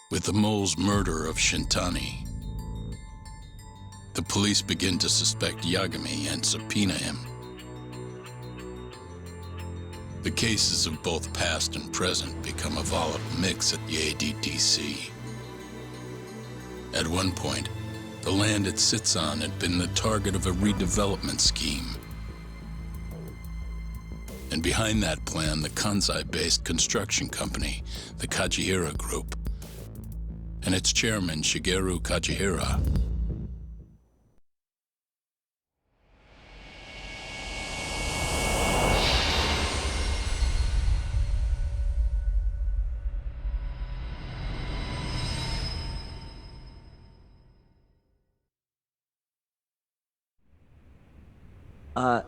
With the mole's murder of Shintani, the police begin to suspect Yagami and subpoena him. The cases of both past and present become a volatile mix at the ADDC. At one point, the land it sits on had been the target of a redevelopment scheme. And behind that plan, the Kansai-based construction company, the Kajihira Group, and its chairman, Shigeru Kajihira.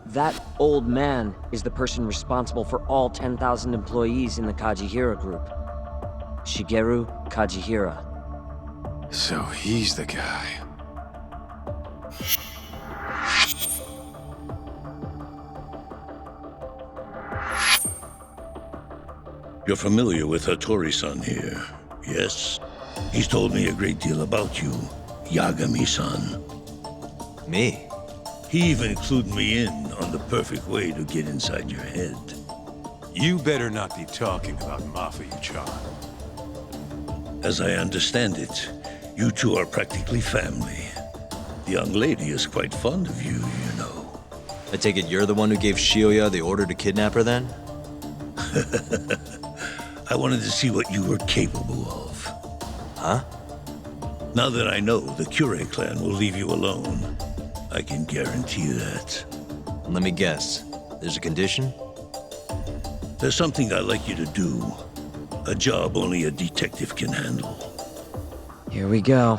That old man is the person responsible for all 10,000 employees in the Kajihira Group. Shigeru Kajihira. So he's the guy. You're familiar with Hattori-san here, yes? He's told me a great deal about you, Yagami-san. Me? He even clued me in on the perfect way to get inside your head. You better not be talking about Mafia-chan. As I understand it, you two are practically family. The young lady is quite fond of you, you know. I take it you're the one who gave Shioya the order to kidnap her then? I wanted to see what you were capable of. Huh? Now that I know the Kure clan will leave you alone, I can guarantee that. Let me guess. There's a condition? There's something I'd like you to do. A job only a detective can handle. Here we go.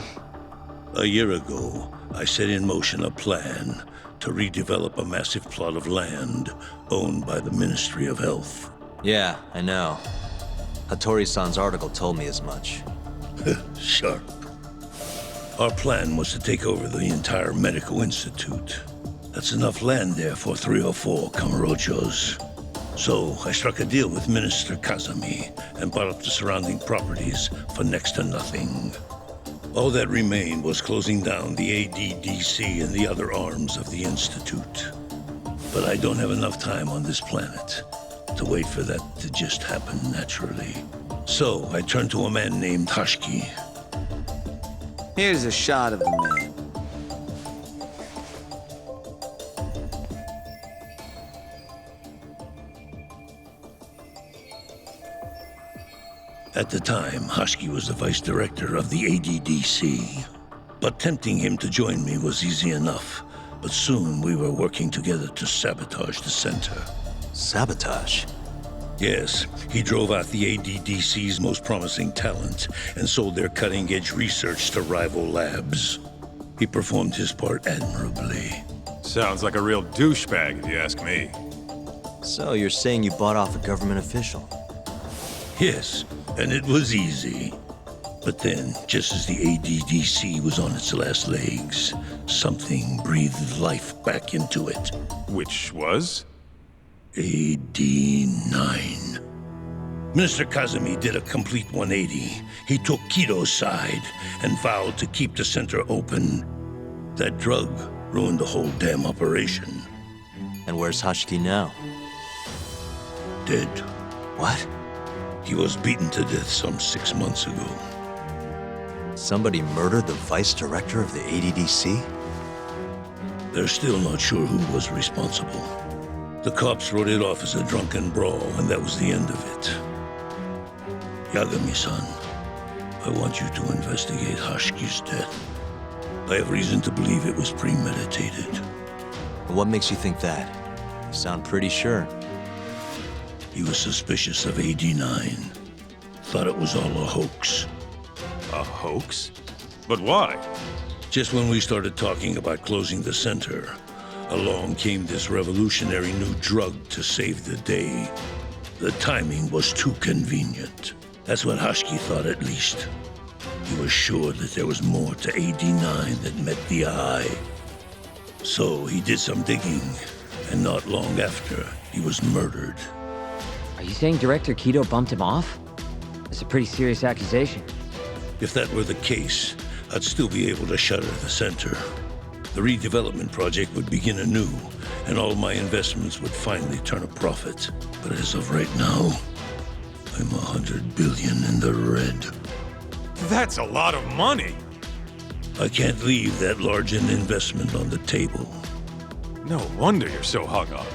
A year ago, I set in motion a plan to redevelop a massive plot of land owned by the Ministry of Health. Yeah, I know. Hattori-san's article told me as much. Sharp. Our plan was to take over the entire medical institute. That's enough land there for 3 or 4 Kamurochos. So I struck a deal with Minister Kazami and bought up the surrounding properties for next to nothing. All that remained was closing down the ADDC and the other arms of the institute. But I don't have enough time on this planet to wait for that to just happen naturally. So I turned to a man named Hashiki. Here's a shot of the man. At the time, Hashiki was the vice director of the ADDC. But tempting him to join me was easy enough. But soon we were working together to sabotage the center. Sabotage? Yes, he drove out the ADDC's most promising talent and sold their cutting-edge research to rival labs. He performed his part admirably. Sounds like a real douchebag, if you ask me. So you're saying you bought off a government official? Yes, and it was easy. But then, just as the ADDC was on its last legs, something breathed life back into it. Which was? AD9. Minister Kazami did a complete 180. He took Kido's side and vowed to keep the center open. That drug ruined the whole damn operation. And where's Hashiki now? Dead. What? He was beaten to death some 6 months ago. Somebody murdered the vice director of the ADDC? They're still not sure who was responsible. The cops wrote it off as a drunken brawl, and that was the end of it. Yagami-san, I want you to investigate Hashiki's death. I have reason to believe it was premeditated. What makes you think that? You sound pretty sure. He was suspicious of AD9. Thought it was all a hoax. A hoax? But why? Just when we started talking about closing the center, along came this revolutionary new drug to save the day. The timing was too convenient. That's what Hashiki thought, at least. He was sure that there was more to AD9 that met the eye. So he did some digging, and not long after, he was murdered. Are you saying Director Kido bumped him off? That's a pretty serious accusation. If that were the case, I'd still be able to shutter the center. The redevelopment project would begin anew, and all my investments would finally turn a profit. But as of right now, I'm 100 billion in the red. That's a lot of money. I can't leave that large an investment on the table. No wonder you're so hung up.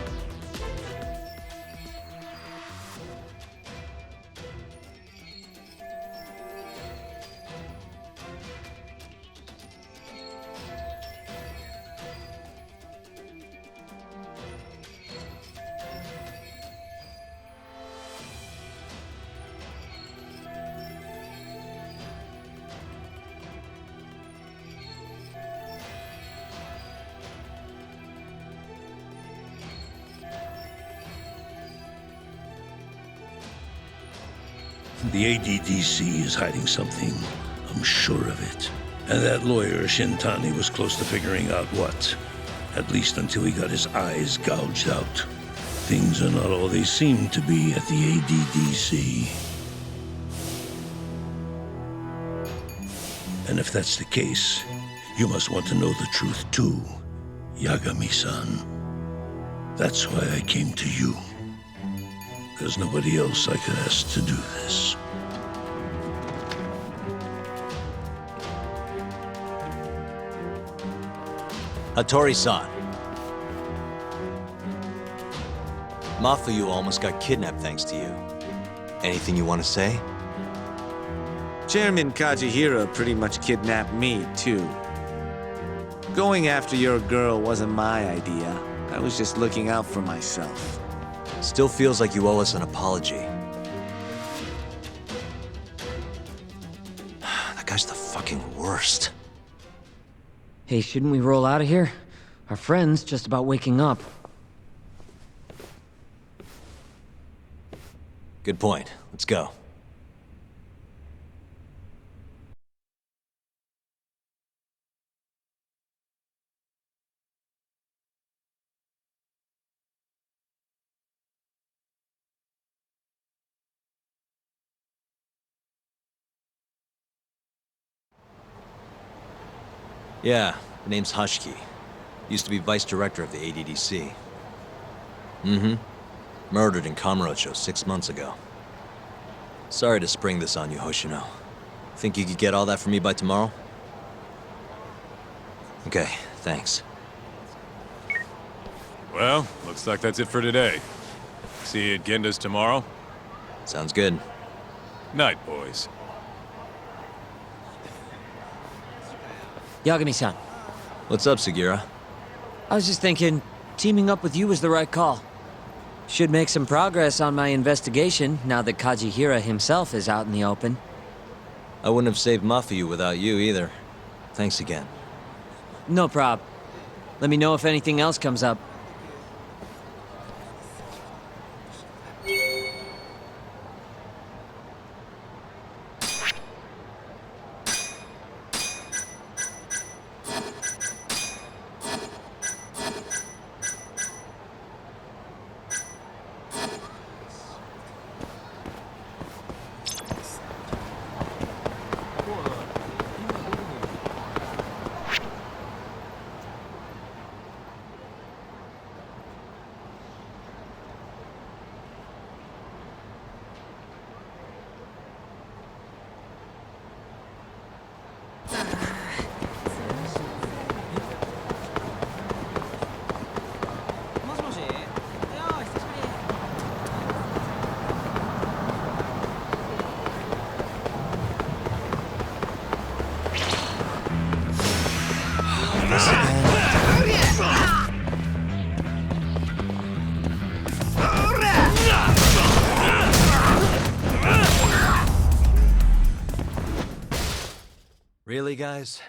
The ADDC is hiding something. I'm sure of it. And that lawyer, Shintani, was close to figuring out what. At least until he got his eyes gouged out. Things are not all they seem to be at the ADDC. And if that's the case, you must want to know the truth too, Yagami-san. That's why I came to you. There's nobody else I could ask to do this. Hattori-san. Mafuyu almost got kidnapped thanks to you. Anything you want to say? Chairman Kajihira pretty much kidnapped me, too. Going after your girl wasn't my idea. I was just looking out for myself. Still feels like you owe us an apology. That guy's the fucking worst. Hey, shouldn't we roll out of here? Our friend's just about waking up. Good point. Let's go. Yeah, the name's Hashiki. Used to be vice director of the ADDC. Mm-hmm. Murdered in Kamurocho 6 months ago. Sorry to spring this on you, Hoshino. Think you could get all that for me by tomorrow? Okay, thanks. Well, looks like that's it for today. See you at Genda's tomorrow? Sounds good. Night, boys. Yagami-san, What's up, Sugira? I was just thinking, teaming up with you was the right call. Should make some progress on my investigation now that Kajihira himself is out in the open. I wouldn't have saved Mafuyu without you either. Thanks again. No prob. Let me know if anything else comes up. Really, guys?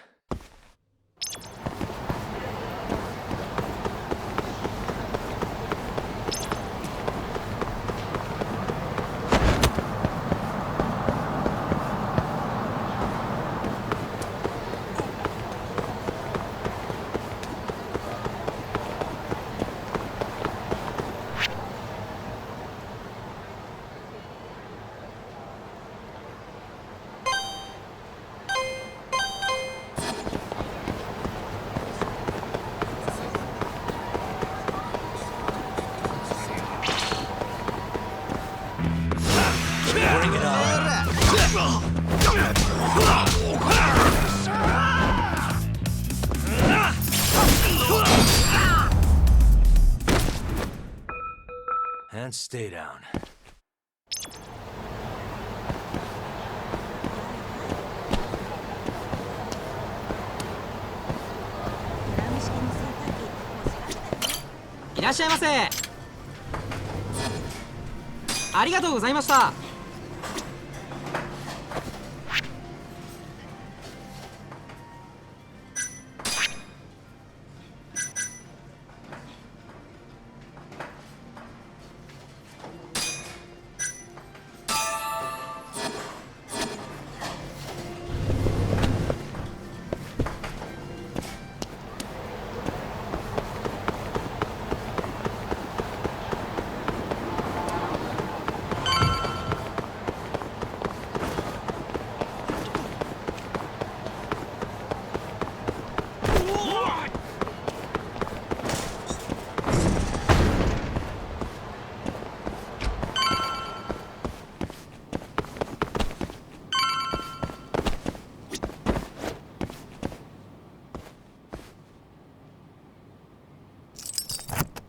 And stay down.いらっしゃいませ。ありがとうございました。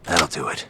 That'll do it.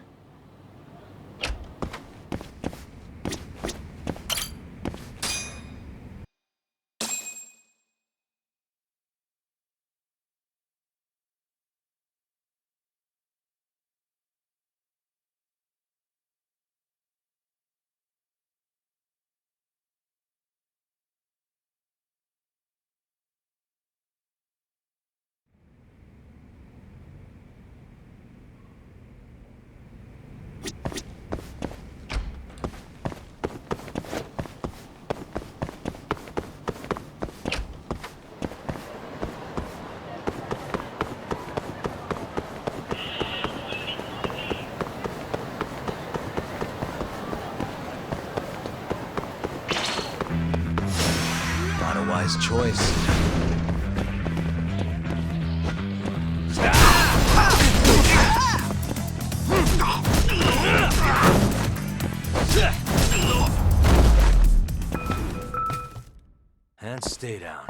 Wise choice. And stay down.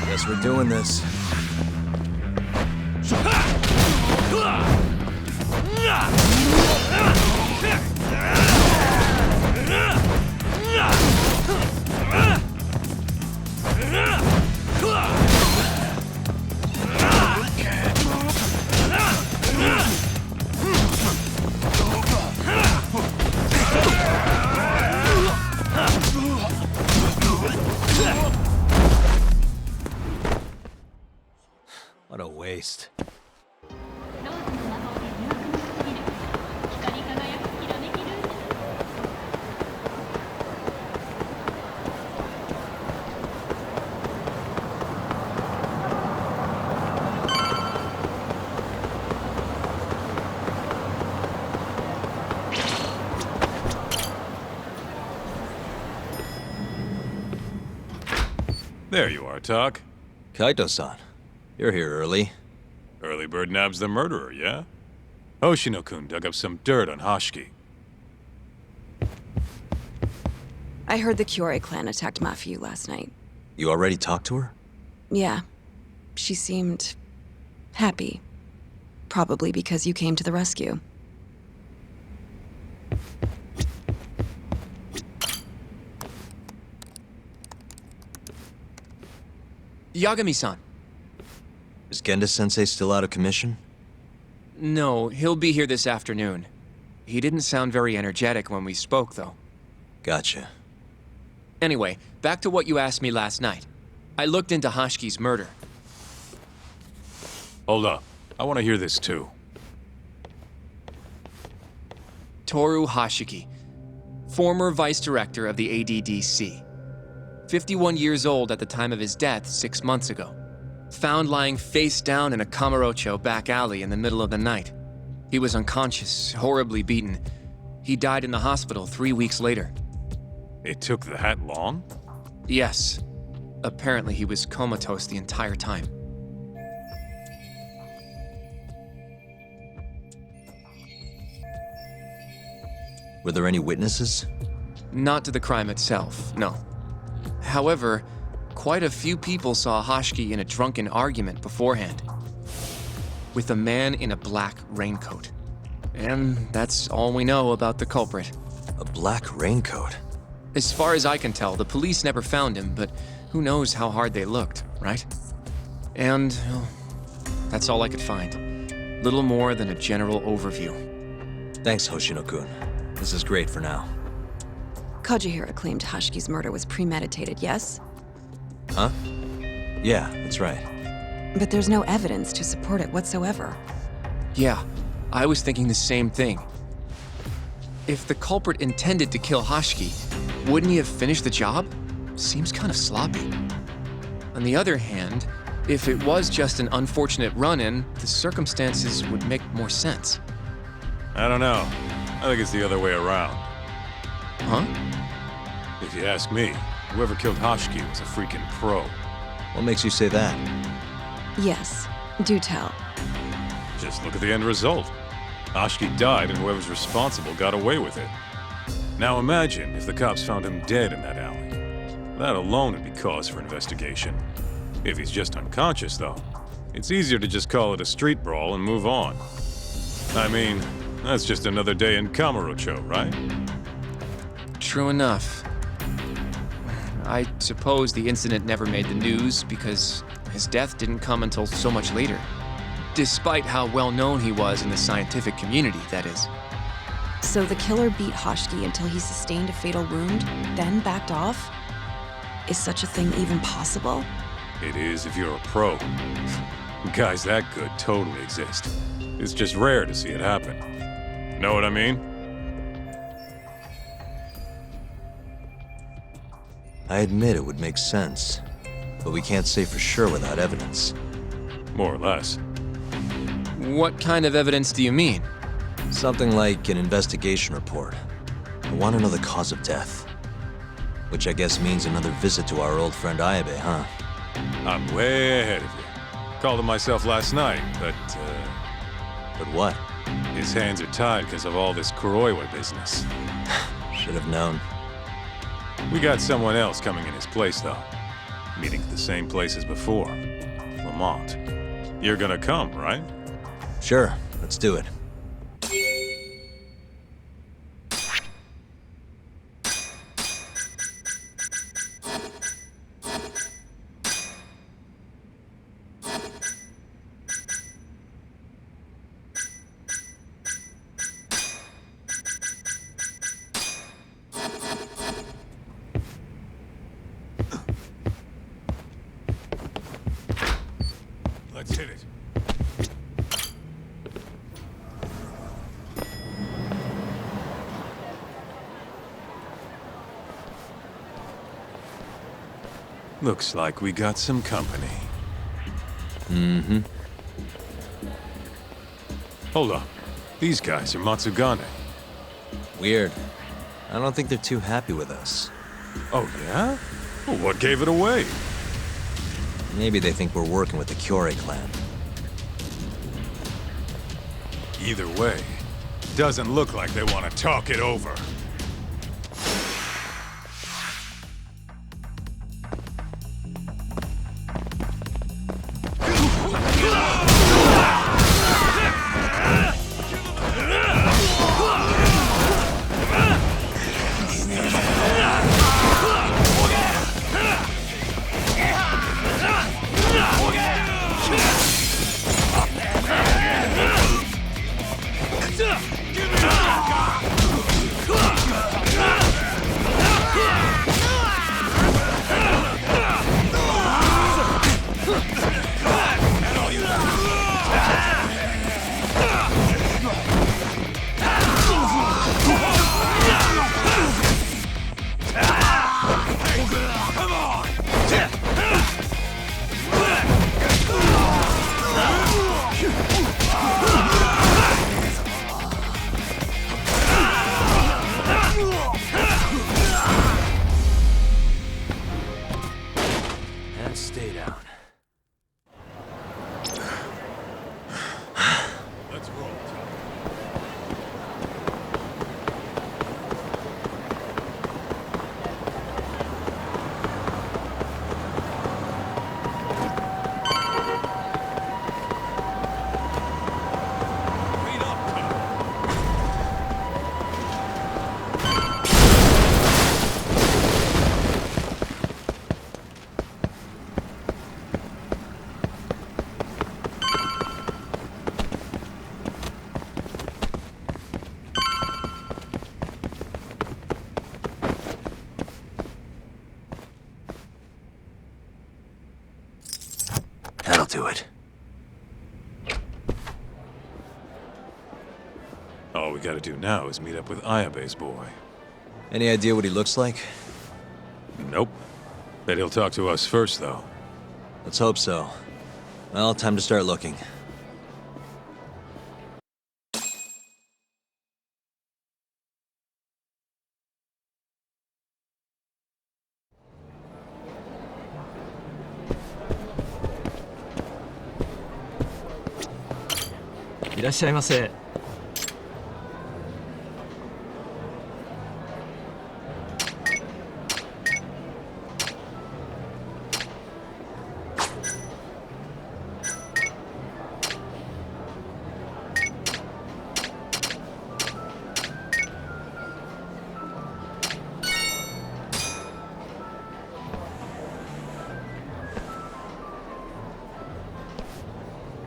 Guess we're doing this. There you are, Tak. Kaito-san, you're here early. Early bird nabs the murderer, yeah? Hoshino-kun dug up some dirt on Hashiki. I heard the Kyorei clan attacked Mafiu last night. You already talked to her? Yeah. She seemed... happy. Probably because you came to the rescue. Yagami-san. Is Genda-sensei still out of commission? No, he'll be here this afternoon. He didn't sound very energetic when we spoke, though. Gotcha. Anyway, back to what you asked me last night. I looked into Hashiki's murder. Hold up. I want to hear this too. Toru Hashiki, former vice director of the ADDC. 51 years old at the time of his death 6 months ago. Found lying face down in a Kamurocho back alley in the middle of the night. He was unconscious, horribly beaten. He died in the hospital 3 weeks later. It took that long? Yes. Apparently he was comatose the entire time. Were there any witnesses? Not to the crime itself, no. However, quite a few people saw Hashiki in a drunken argument beforehand. With a man in a black raincoat. And that's all we know about the culprit. A black raincoat? As far as I can tell, the police never found him, but who knows how hard they looked, right? And, well, that's all I could find. Little more than a general overview. Thanks, Hoshino-kun. This is great for now. Kajihira claimed Hashiki's murder was premeditated, yes? Huh? Yeah, that's right. But there's no evidence to support it whatsoever. Yeah, I was thinking the same thing. If the culprit intended to kill Hashiki, wouldn't he have finished the job? Seems kind of sloppy. On the other hand, if it was just an unfortunate run-in, the circumstances would make more sense. I don't know. I think it's the other way around. Huh? If you ask me, whoever killed Hashiki was a freaking pro. What makes you say that? Yes, do tell. Just look at the end result. Hashiki died and whoever's responsible got away with it. Now imagine if the cops found him dead in that alley. That alone would be cause for investigation. If he's just unconscious, though, it's easier to just call it a street brawl and move on. I mean, that's just another day in Kamurocho, right? True enough. I suppose the incident never made the news because his death didn't come until so much later. Despite how well known he was in the scientific community, that is. So the killer beat Hashiki until he sustained a fatal wound, then backed off? Is such a thing even possible? It is if you're a pro. Guys that good totally exist. It's just rare to see it happen. Know what I mean? I admit it would make sense, but we can't say for sure without evidence. More or less. What kind of evidence do you mean? Something like an investigation report. I want to know the cause of death. Which I guess means another visit to our old friend Ayabe, huh? I'm way ahead of you. Called him myself last night, but But what? his hands are tied because of all this Kuroiwa business. Should have known. We got someone else coming in his place, though. Meeting at the same place as before. Lamont. You're gonna come, right? Sure, let's do it. Let's hit it. Looks like we got some company. Mm-hmm. Hold up. These guys are Matsugane. Weird. I don't think they're too happy with us. Oh, yeah? Well, what gave it away? Maybe they think we're working with the Kyorei clan. Either way, doesn't look like they want to talk it over. Stay down. Let's roll, Tom. Clean up, Tom. That'll do it. All we gotta do now is meet up with Ayabe's boy. Any idea what he looks like? Nope. Bet he'll talk to us first, though. Let's hope so. Well, time to start looking.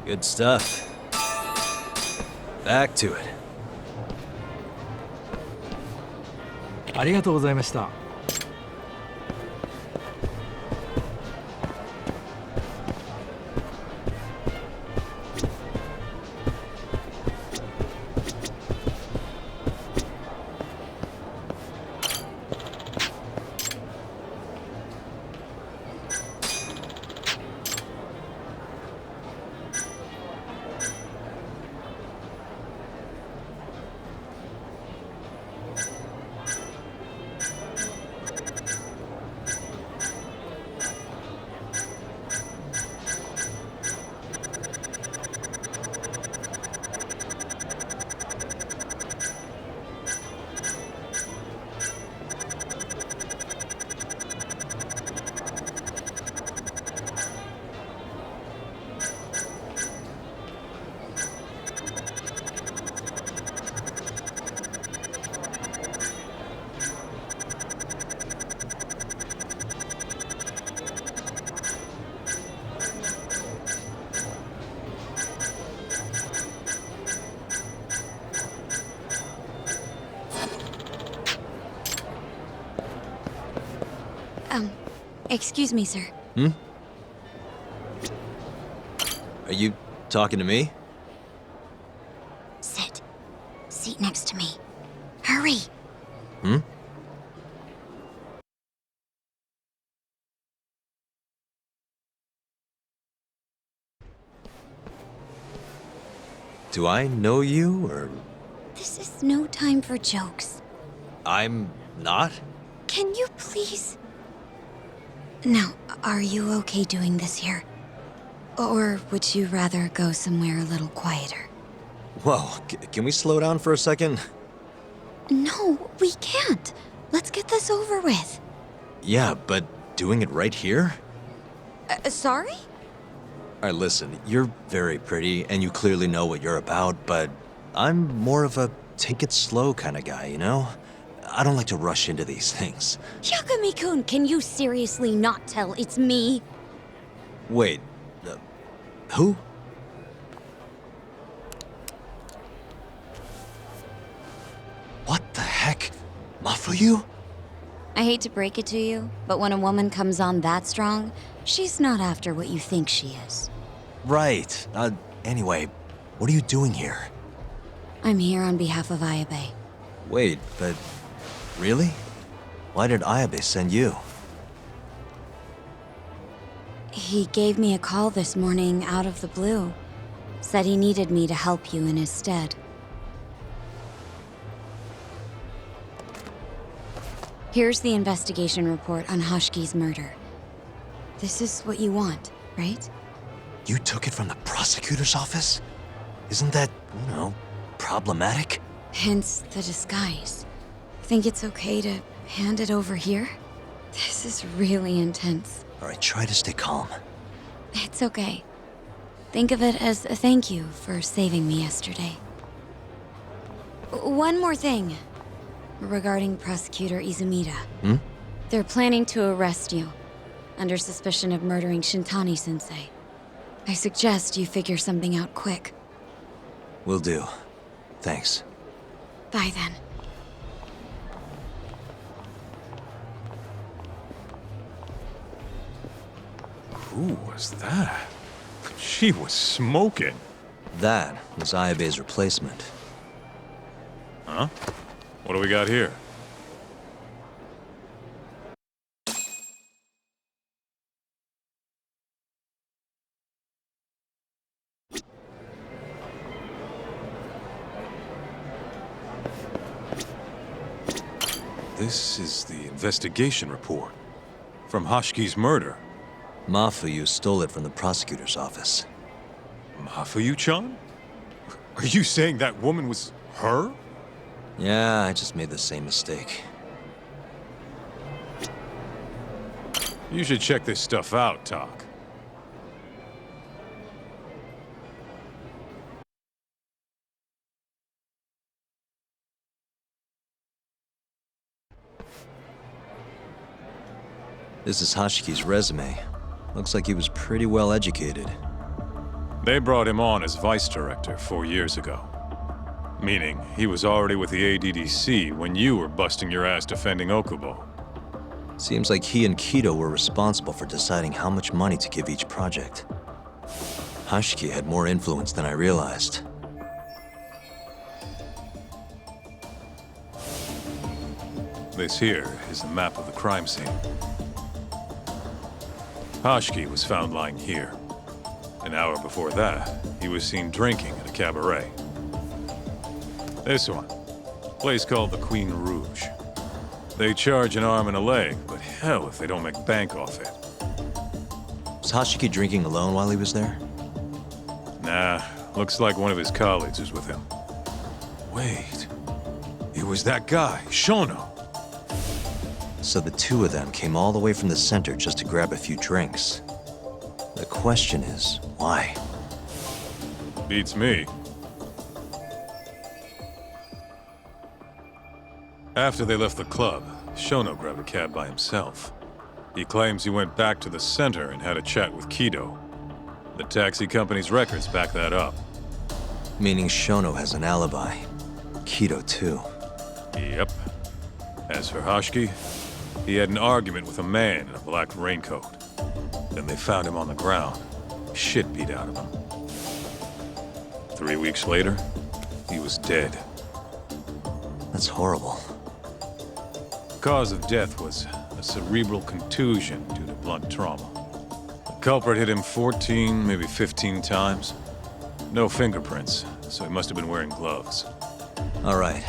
Good stuff. Back to it. ありがとうございました。Excuse me, sir. Hmm? Are you talking to me? Sit. Seat next to me. Hurry. Hmm? Do I know you, or...? This is no time for jokes. I'm not? Can you please... Now, are you okay doing this here? Or would you rather go somewhere a little quieter? Whoa, can we slow down for a second? No, we can't. Let's get this over with. Yeah, but doing it right here? Sorry? Alright, listen, you're very pretty, and you clearly know what you're about, but I'm more of a take it slow kind of guy, you know? I don't like to rush into these things. Yagami-kun, can you seriously not tell it's me? Wait, who? What the heck? Mafuyu? I hate to break it to you, but when a woman comes on that strong, she's not after what you think she is. Right. Anyway, what are you doing here? I'm here on behalf of Ayabe. Wait, but really? Why did Ayabe send you? He gave me a call this morning out of the blue. Said he needed me to help you in his stead. Here's the investigation report on Hoshiki's murder. This is what you want, right? You took it from the prosecutor's office? Isn't that, you know, problematic? Hence the disguise. Think it's okay to hand it over here? This is really intense. Alright, try to stay calm. It's okay. Think of it as a thank you for saving me yesterday. One more thing. Regarding Prosecutor Izumida. They're planning to arrest you, under suspicion of murdering Shintani-sensei. I suggest you figure something out quick. Will do. Thanks. Bye then. Who was that? She was smoking. That was Ayabe's replacement. Huh? What do we got here? This is the investigation report from Hoshiki's murder. Mafuyu stole it from the prosecutor's office. Mafuyu-chan? Are you saying that woman was her? Yeah, I just made the same mistake. You should check this stuff out, Tak. This is Hoshiki's resume. Looks like he was pretty well educated. They brought him on as vice director 4 years ago. Meaning, he was already with the ADDC when you were busting your ass defending Okubo. Seems like he and Kido were responsible for deciding how much money to give each project. Hoshiki had more influence than I realized. This here is a map of the crime scene. Hoshiki was found lying here. An hour before that, he was seen drinking at a cabaret. This one, a place called the Queen Rouge. They charge an arm and a leg, but hell if they don't make bank off it. Was Hoshiki drinking alone while he was there? Nah, looks like one of his colleagues was with him. Wait, it was that guy, Shono. So the two of them came all the way from the center just to grab a few drinks. The question is, why? Beats me. After they left the club, Shono grabbed a cab by himself. He claims he went back to the center and had a chat with Kido. The taxi company's records back that up. Meaning Shono has an alibi. Kido too. Yep. As for Hoshiki, he had an argument with a man in a black raincoat. Then they found him on the ground, shit beat out of him. 3 weeks later, he was dead. That's horrible. Cause of death was a cerebral contusion due to blunt trauma. The culprit hit him 14, maybe 15 times. No fingerprints, so he must have been wearing gloves. All right.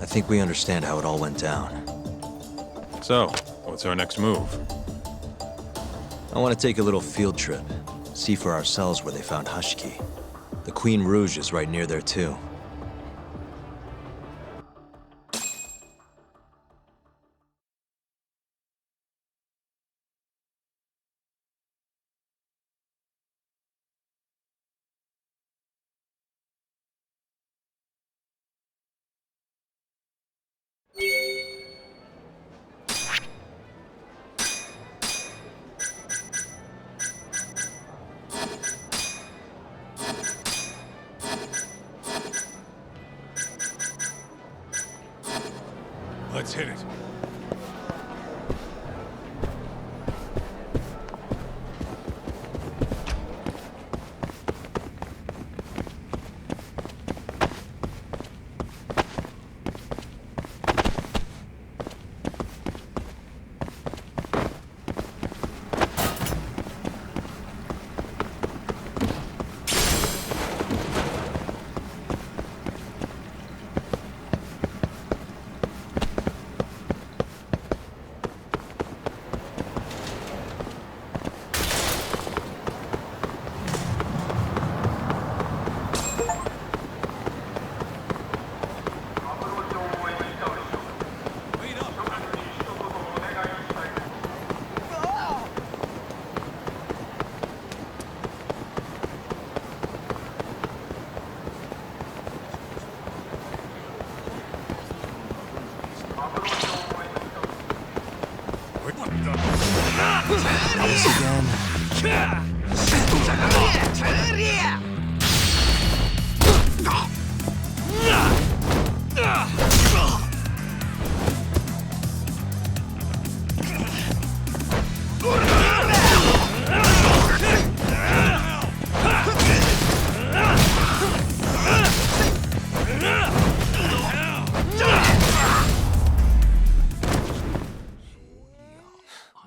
I think we understand how it all went down. So, what's our next move? I want to take a little field trip. See for ourselves where they found Hashiki. The Queen Rouge is right near there too. Let's hit it.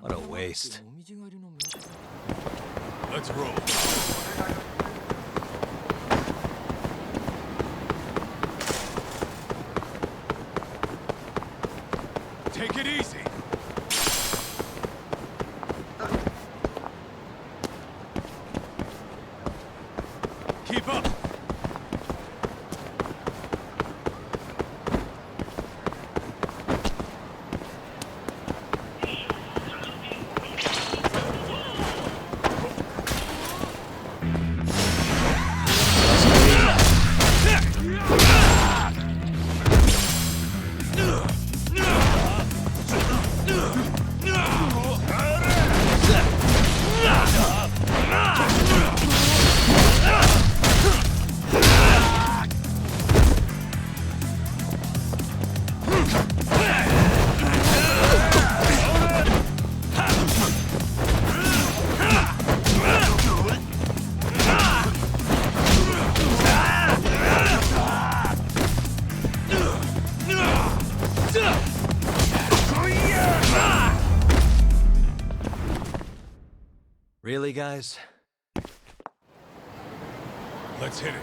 What a waste. Let's roll. Take it easy. Keep up. Really, guys? Let's hit it.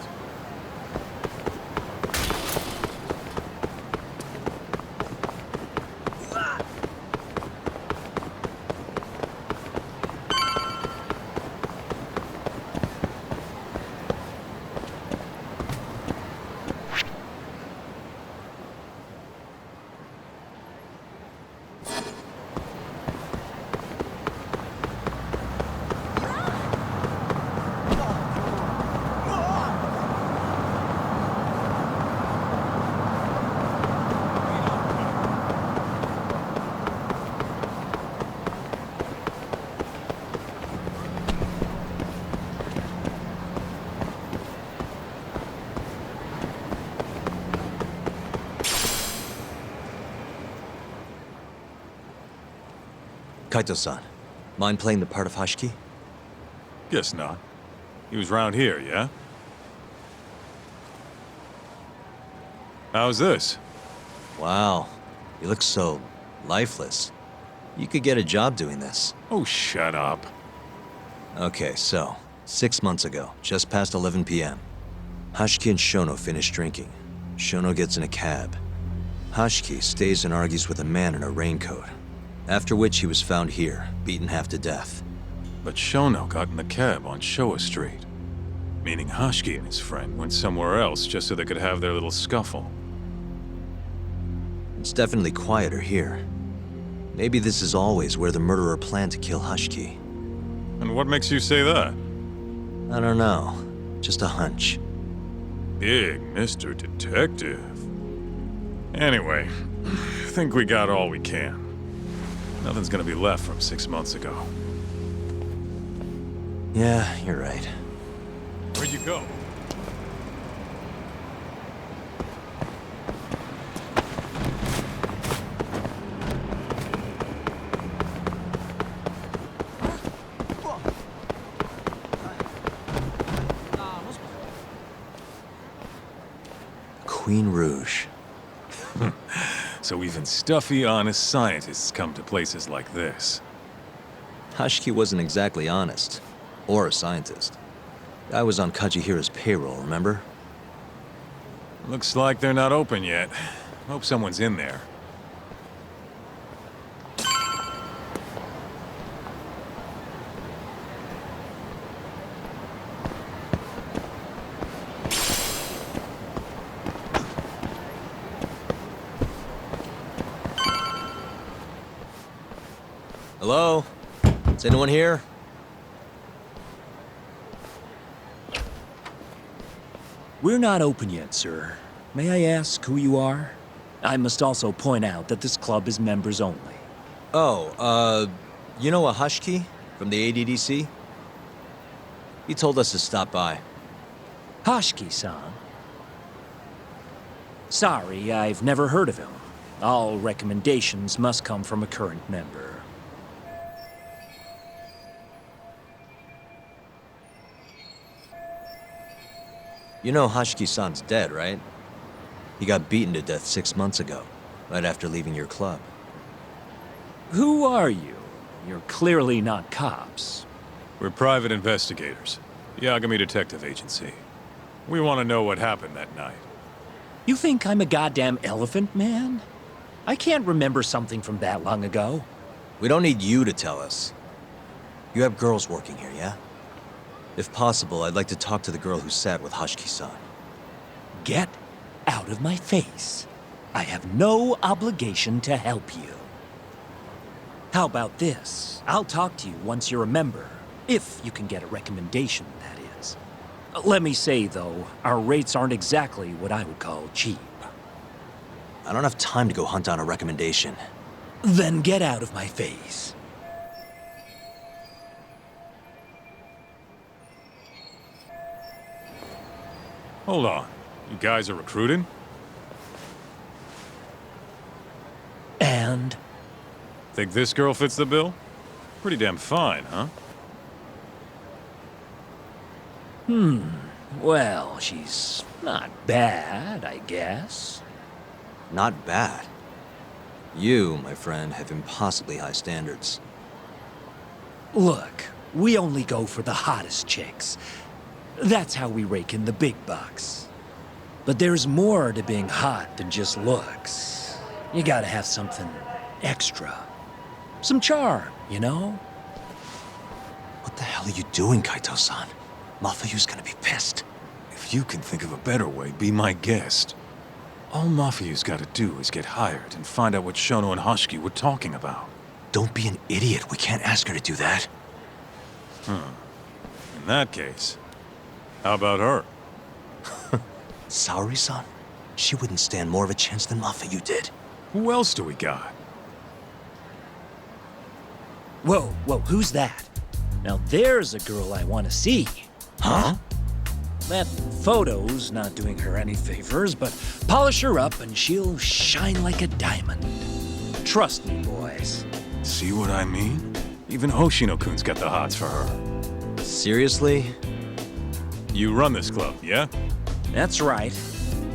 Kaito-san, mind playing the part of Hashiki? Guess not. He was round here, yeah? How's this? Wow, you look so lifeless. You could get a job doing this. Oh, shut up. Okay, so, 6 months ago, just past 11 p.m., Hashiki and Shono finish drinking. Shono gets in a cab. Hashiki stays and argues with a man in a raincoat, after which he was found here, beaten half to death. But Shono got in the cab on Showa Street. Meaning Hashki and his friend went somewhere else just so they could have their little scuffle. It's definitely quieter here. Maybe this is always where the murderer planned to kill Hashki. And what makes you say that? I don't know. Just a hunch. Big Mr. Detective. Anyway, I think we got all we can. Nothing's gonna be left from 6 months ago. Yeah, you're right. Where'd you go? Queen Rouge. So even stuffy, honest scientists come to places like this. Hashki wasn't exactly honest. Or a scientist. I was on Kajihira's payroll, remember? Looks like they're not open yet. Hope someone's in there. Hello? Is anyone here? We're not open yet, sir. May I ask who you are? I must also point out that this club is members only. Oh, you know a Hashki from the ADDC? He told us to stop by. Hashki-san? Sorry, I've never heard of him. All recommendations must come from a current member. You know Hashki-san's dead, right? He got beaten to death 6 months ago, right after leaving your club. Who are you? You're clearly not cops. We're private investigators. Yagami Detective Agency. We want to know what happened that night. You think I'm a goddamn elephant man? I can't remember something from that long ago. We don't need you to tell us. You have girls working here, yeah? If possible, I'd like to talk to the girl who sat with Hashki-san. Get out of my face. I have no obligation to help you. How about this? I'll talk to you once you're a member. If you can get a recommendation, that is. Let me say, though, our rates aren't exactly what I would call cheap. I don't have time to go hunt down a recommendation. Then get out of my face. Hold on. You guys are recruiting? And? Think this girl fits the bill? Pretty damn fine, huh? Well, she's not bad, I guess. Not bad. You, my friend, have impossibly high standards. Look, we only go for the hottest chicks. That's how we rake in the big bucks. But there's more to being hot than just looks. You gotta have something extra. Some charm, you know? What the hell are you doing, Kaito-san? Mafuyu's gonna be pissed. If you can think of a better way, be my guest. All Mafuyu's gotta do is get hired and find out what Shono and Hashki were talking about. Don't be an idiot. We can't ask her to do that. In that case, how about her? Saori-san? She wouldn't stand more of a chance than Mafuyu did. Who else do we got? Whoa, who's that? Now there's a girl I want to see. Huh? That photo's not doing her any favors, but polish her up and she'll shine like a diamond. Trust me, boys. See what I mean? Even Hoshino-kun's got the hots for her. Seriously? You run this club, yeah? That's right.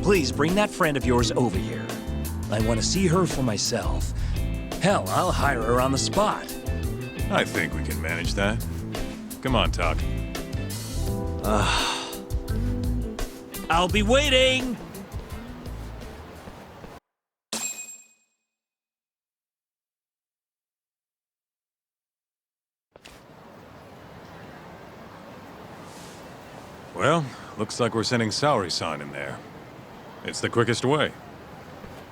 Please bring that friend of yours over here. I want to see her for myself. Hell, I'll hire her on the spot. I think we can manage that. Come on, Tak. I'll be waiting! Well, looks like we're sending Saori-san in there. It's the quickest way.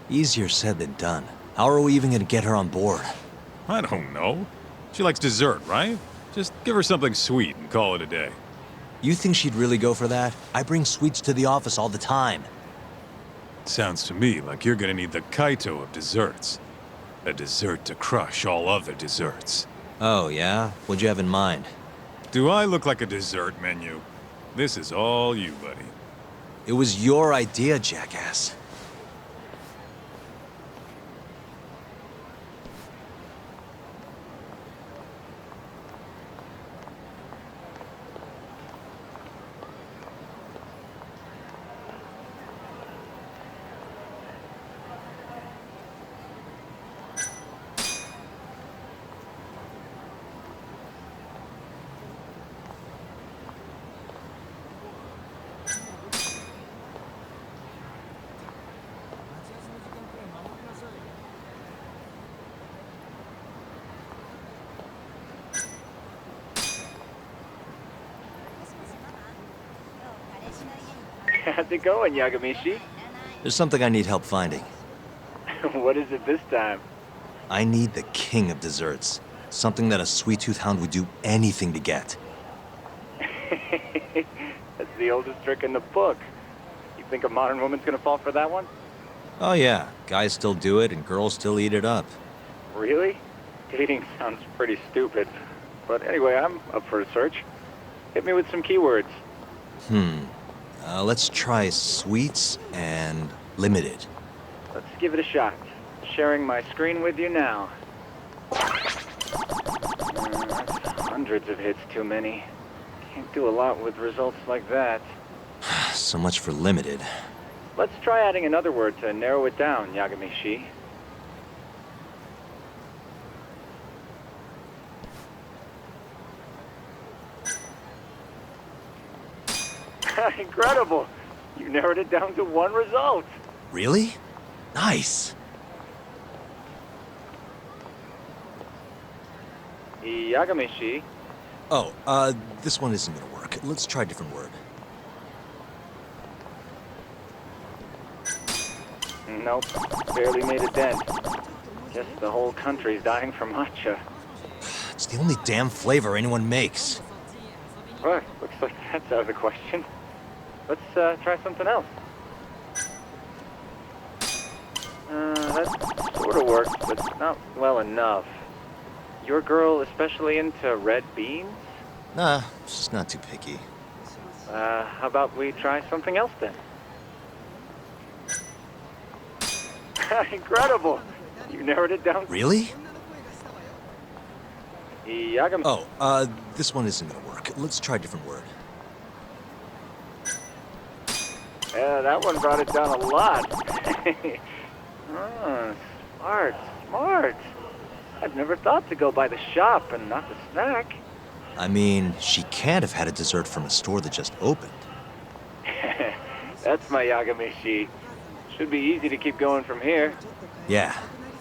Easier said than done. How are we even gonna get her on board? I don't know. She likes dessert, right? Just give her something sweet and call it a day. You think she'd really go for that? I bring sweets to the office all the time. Sounds to me like you're gonna need the Kaito of desserts. A dessert to crush all other desserts. Oh, yeah? What'd you have in mind? Do I look like a dessert menu? This is all you, buddy. It was your idea, jackass. How's it going, Yagamishi? There's something I need help finding. What is it this time? I need the king of desserts. Something that a sweet-tooth hound would do anything to get. That's the oldest trick in the book. You think a modern woman's gonna fall for that one? Oh yeah, guys still do it and girls still eat it up. Really? Dating sounds pretty stupid. But anyway, I'm up for a search. Hit me with some keywords. Let's try sweets and limited. Let's give it a shot. Sharing my screen with you now. Hundreds of hits too many. Can't do a lot with results like that. So much for limited. Let's try adding another word to narrow it down, Yagamishi. Incredible! You narrowed it down to one result. Really? Nice. Yagamishi. Oh, this one isn't gonna work. Let's try a different word. Nope. Barely made a dent. Guess the whole country's dying for matcha. It's the only damn flavor anyone makes. Well, looks like that's out of the question. Let's try something else. That sort of works, but not well enough. Your girl especially into red beans? Nah, she's not too picky. How about we try something else then? Incredible! You narrowed it down. Really? Yagami. Oh, this one isn't gonna work. Let's try a different word. Yeah, that one brought it down a lot. Smart. I've never thought to go by the shop and not the snack. I mean, she can't have had a dessert from a store that just opened. That's my Yagamishi. Should be easy to keep going from here. Yeah,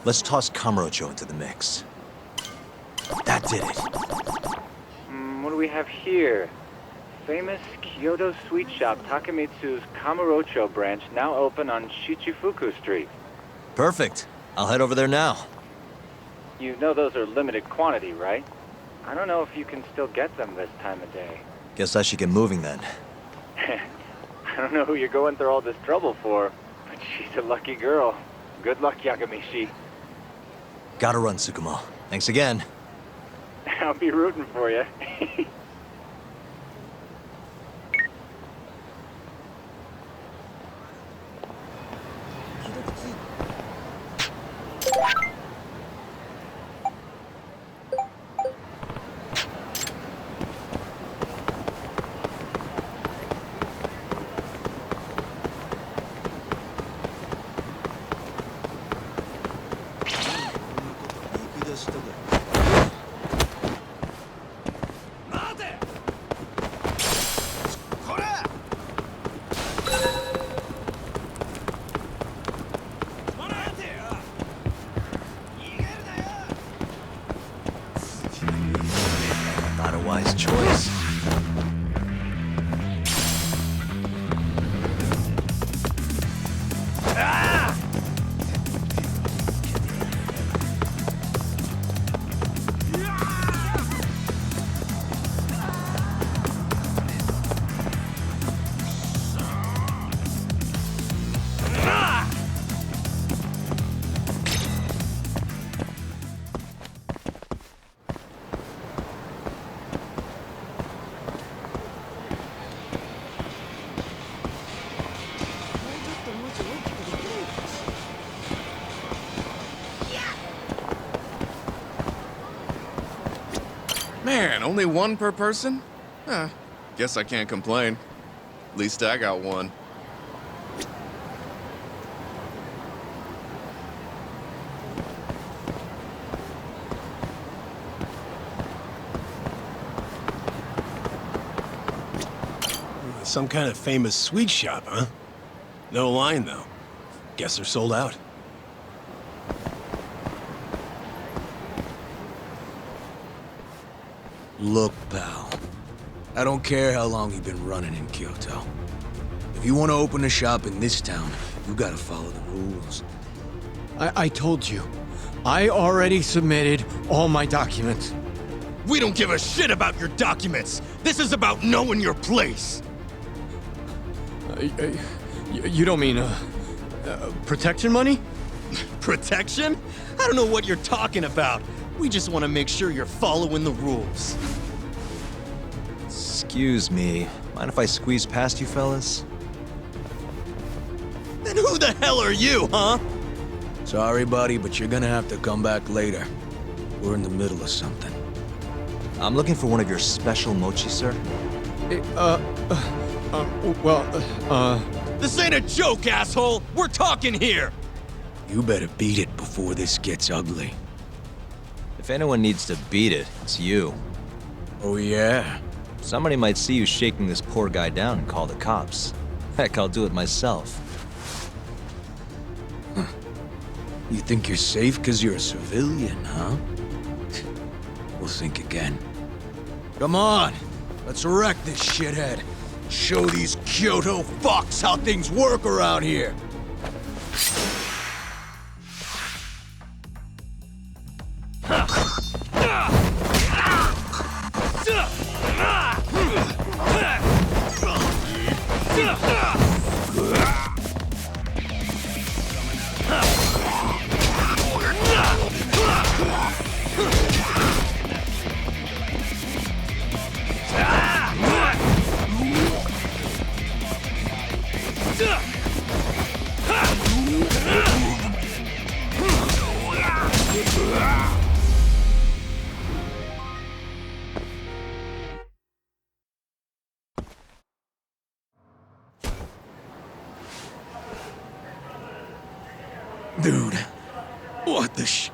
let's toss Kamurocho into the mix. That did it. What do we have here? Famous Kyoto sweet shop Takemitsu's Kamurocho branch now open on Shichifuku Street. Perfect. I'll head over there now. You know those are limited quantity, right? I don't know if you can still get them this time of day. Guess I should get moving then. I don't know who you're going through all this trouble for, but she's a lucky girl. Good luck, Yagamishi. Gotta run, Tsukumo. Thanks again. I'll be rooting for you. Not a wise choice. Man, only one per person? Guess I can't complain. At least I got one. Some kind of famous sweet shop, huh? No line, though. Guess they're sold out. Look, pal. I don't care how long you've been running in Kyoto. If you want to open a shop in this town, you gotta follow the rules. I told you. I already submitted all my documents. We don't give a shit about your documents! This is about knowing your place! You don't mean, protection money? Protection? I don't know what you're talking about. We just want to make sure you're following the rules. Excuse me. Mind if I squeeze past you fellas? Then who the hell are you, huh? Sorry, buddy, but you're gonna have to come back later. We're in the middle of something. I'm looking for one of your special mochi, sir. This ain't a joke, asshole! We're talking here! You better beat it before this gets ugly. If anyone needs to beat it, it's you. Oh, yeah? Somebody might see you shaking this poor guy down and call the cops. Heck, I'll do it myself. Huh. You think you're safe because you're a civilian, huh? We'll think again. Come on! Let's wreck this shithead! Show these Kyoto fucks how things work around here! Dude, what the shit?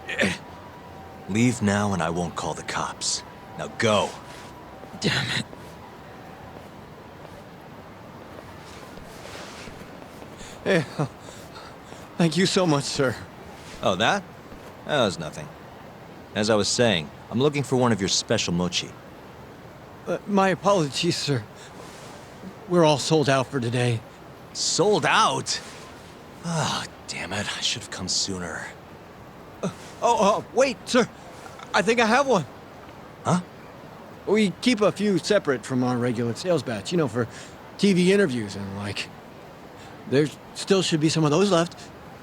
Leave now and I won't call the cops. Now go. Damn it. Hey, thank you so much, sir. Oh, that? That was nothing. As I was saying, I'm looking for one of your special mochi. My apologies, sir. We're all sold out for today. Sold out? Ah, oh, damn it. I should have come sooner. Wait, sir. I think I have one. Huh? We keep a few separate from our regular sales batch, you know, for TV interviews and like. There still should be some of those left.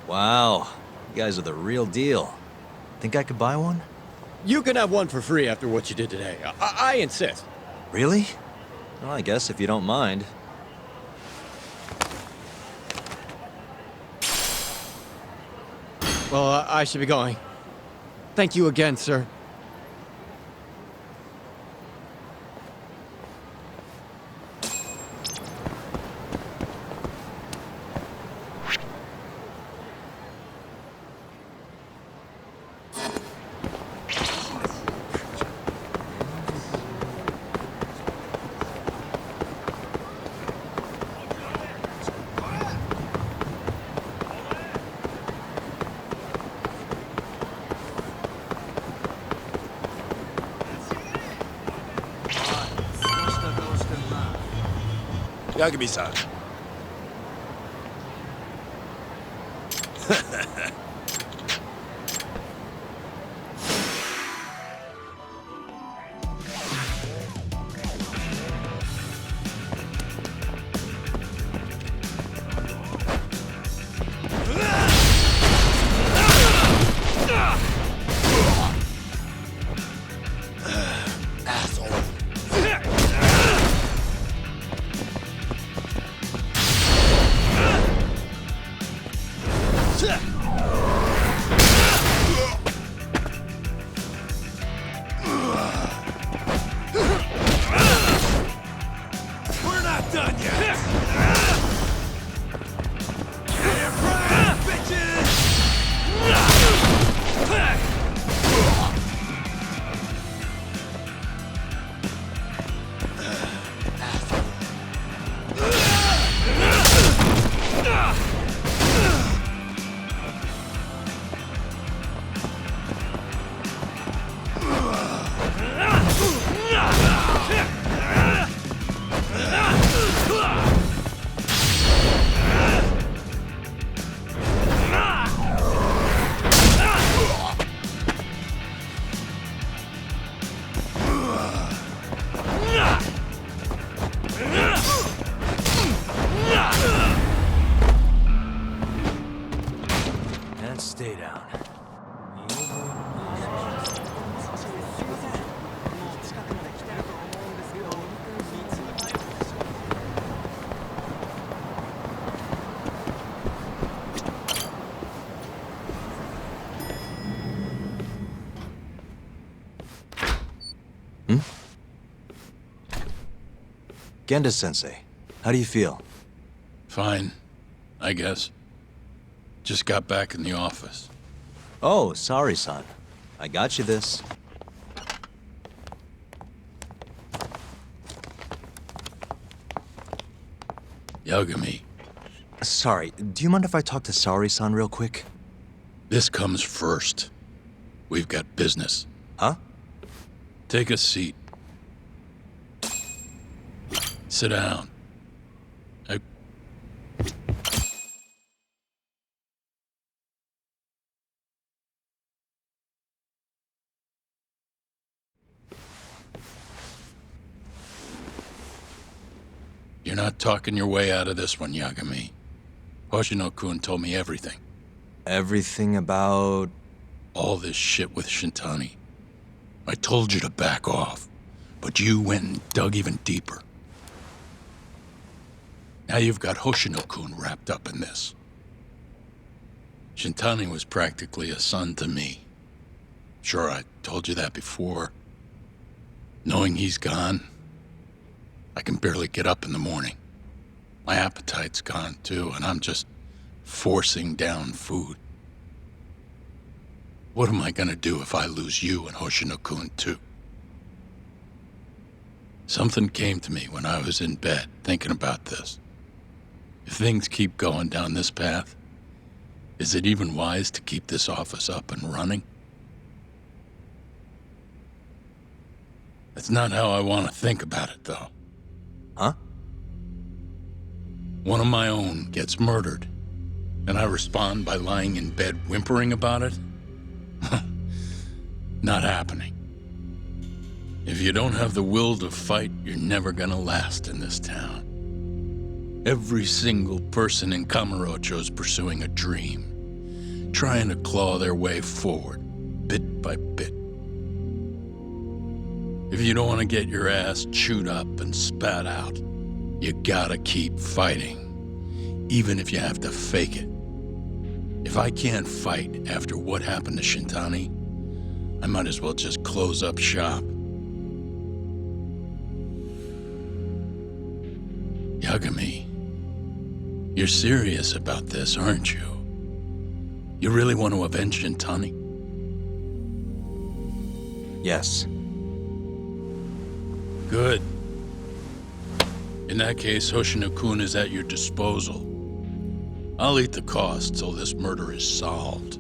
Wow. You guys are the real deal. Think I could buy one? You can have one for free after what you did today. I insist. Really? Well, I guess if you don't mind. Well, I should be going. Thank you again, sir. Yagami-san. stay down. Genda-sensei, how do you feel? Fine, I guess. Just got back in the office. Oh, sorry, son. I got you this. Yagami. Sorry, do you mind if I talk to Sari-san real quick? This comes first. We've got business. Huh? Take a seat. Sit down. You're not talking your way out of this one, Yagami. Hoshino-kun told me everything. Everything about... all this shit with Shintani. I told you to back off, but you went and dug even deeper. Now you've got Hoshino-kun wrapped up in this. Shintani was practically a son to me. Sure, I told you that before. Knowing he's gone, I can barely get up in the morning. My appetite's gone too, and I'm just forcing down food. What am I gonna do if I lose you and Hoshino-kun too? Something came to me when I was in bed thinking about this. If things keep going down this path, is it even wise to keep this office up and running? That's not how I want to think about it, though. Huh? One of my own gets murdered, and I respond by lying in bed whimpering about it? Not happening. If you don't have the will to fight, you're never gonna last in this town. Every single person in Kamurocho's pursuing a dream, trying to claw their way forward, bit by bit. If you don't want to get your ass chewed up and spat out, you gotta keep fighting, even if you have to fake it. If I can't fight after what happened to Shintani, I might as well just close up shop. Yagami, you're serious about this, aren't you? You really want to avenge Shintani? Yes. Good. In that case, Hoshino-kun is at your disposal. I'll eat the cost till this murder is solved.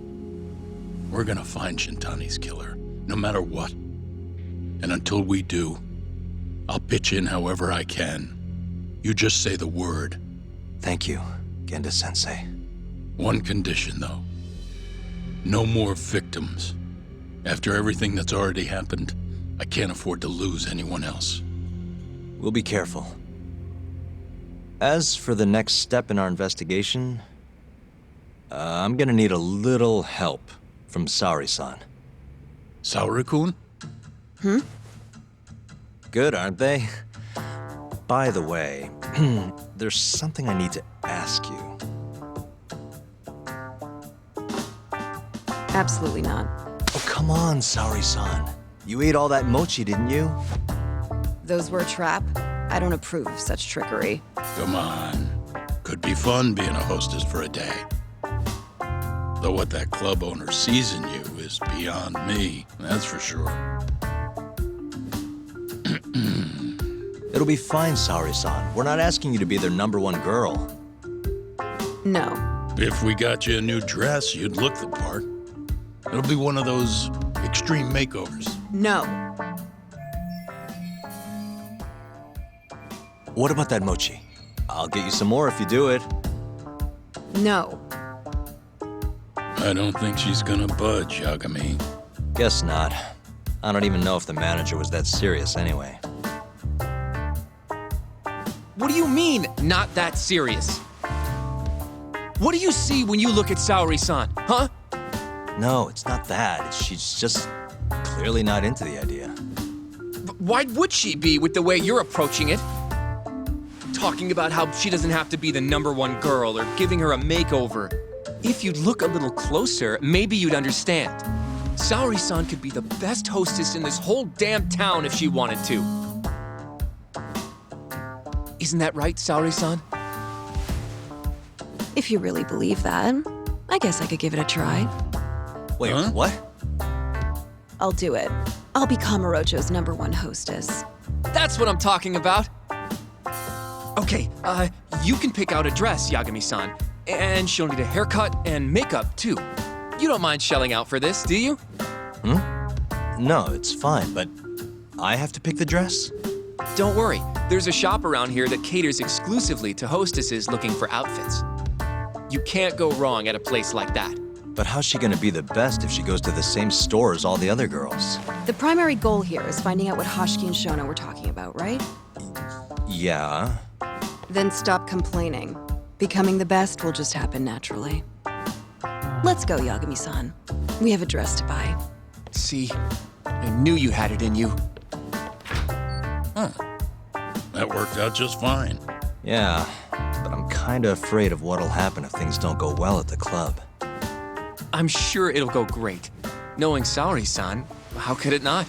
We're gonna find Shintani's killer, no matter what. And until we do, I'll pitch in however I can. You just say the word. Thank you, Genda-sensei. One condition, though. No more victims. After everything that's already happened, I can't afford to lose anyone else. We'll be careful. As for the next step in our investigation, I'm gonna need a little help from Sari-san. Saori-kun? Good, aren't they? By the way, there's something I need to ask you. Absolutely not. Oh, come on, Saori-san. You ate all that mochi, didn't you? Those were a trap. I don't approve of such trickery. Come on. Could be fun being a hostess for a day. Though what that club owner sees in you is beyond me, that's for sure. It'll be fine, Sari-san. We're not asking you to be their #1 girl. No. If we got you a new dress, you'd look the part. It'll be one of those extreme makeovers. No. What about that mochi? I'll get you some more if you do it. No. I don't think she's gonna budge, Yagami. Guess not. I don't even know if the manager was that serious anyway. What do you mean, not that serious? What do you see when you look at Saori-san, huh? No, it's not that. She's just clearly not into the idea. Why would she be with the way you're approaching it? Talking about how she doesn't have to be the #1 girl or giving her a makeover. If you'd look a little closer, maybe you'd understand. Saori-san could be the best hostess in this whole damn town if she wanted to. Isn't that right, Saori-san? If you really believe that, I guess I could give it a try. Wait, what? I'll do it. I'll be Kamurocho's #1 hostess. That's what I'm talking about. Okay, you can pick out a dress, Yagami-san. And she'll need a haircut and makeup, too. You don't mind shelling out for this, do you? No, it's fine, but I have to pick the dress? Don't worry. There's a shop around here that caters exclusively to hostesses looking for outfits. You can't go wrong at a place like that. But how's she gonna be the best if she goes to the same store as all the other girls? The primary goal here is finding out what Hashiki and Shona were talking about, right? Yeah. Then stop complaining. Becoming the best will just happen naturally. Let's go, Yagami-san. We have a dress to buy. See, I knew you had it in you. Huh. That worked out just fine. Yeah, but I'm kinda afraid of what'll happen if things don't go well at the club. I'm sure it'll go great. Knowing Saori-san, how could it not?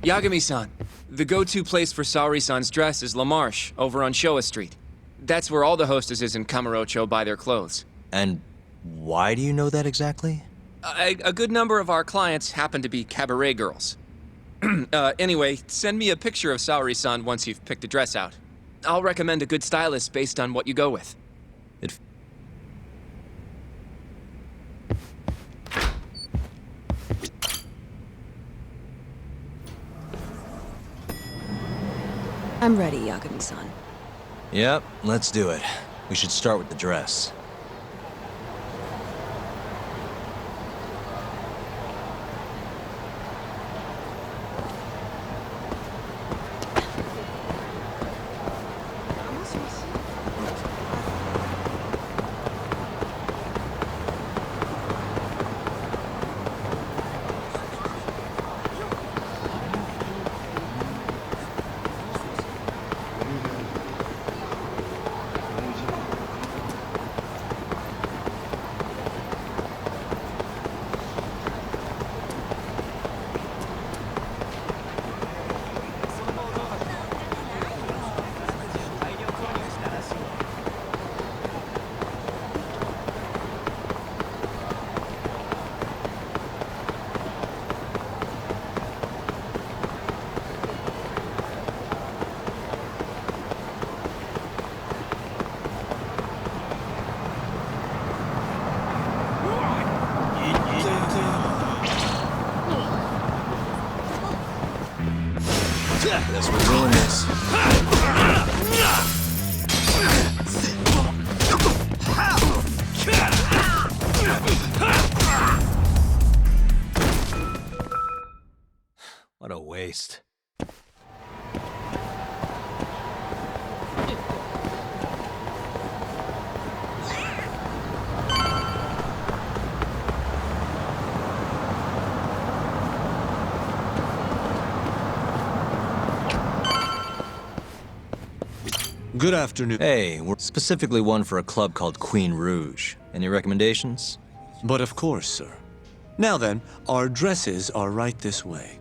Yagami-san, the go-to place for Saori-san's dress is La Marche, over on Showa Street. That's where all the hostesses in Kamurocho buy their clothes. And why do you know that exactly? A good number of our clients happen to be cabaret girls. Anyway, send me a picture of Saori-san once you've picked a dress out. I'll recommend a good stylist based on what you go with. I'm ready, Yagami-san. Yep, let's do it. We should start with the dress. Guess we're doing this. What a waste. Good afternoon. Hey, we're specifically one for a club called Queen Rouge. Any recommendations? But of course, sir. Now then, our dresses are right this way.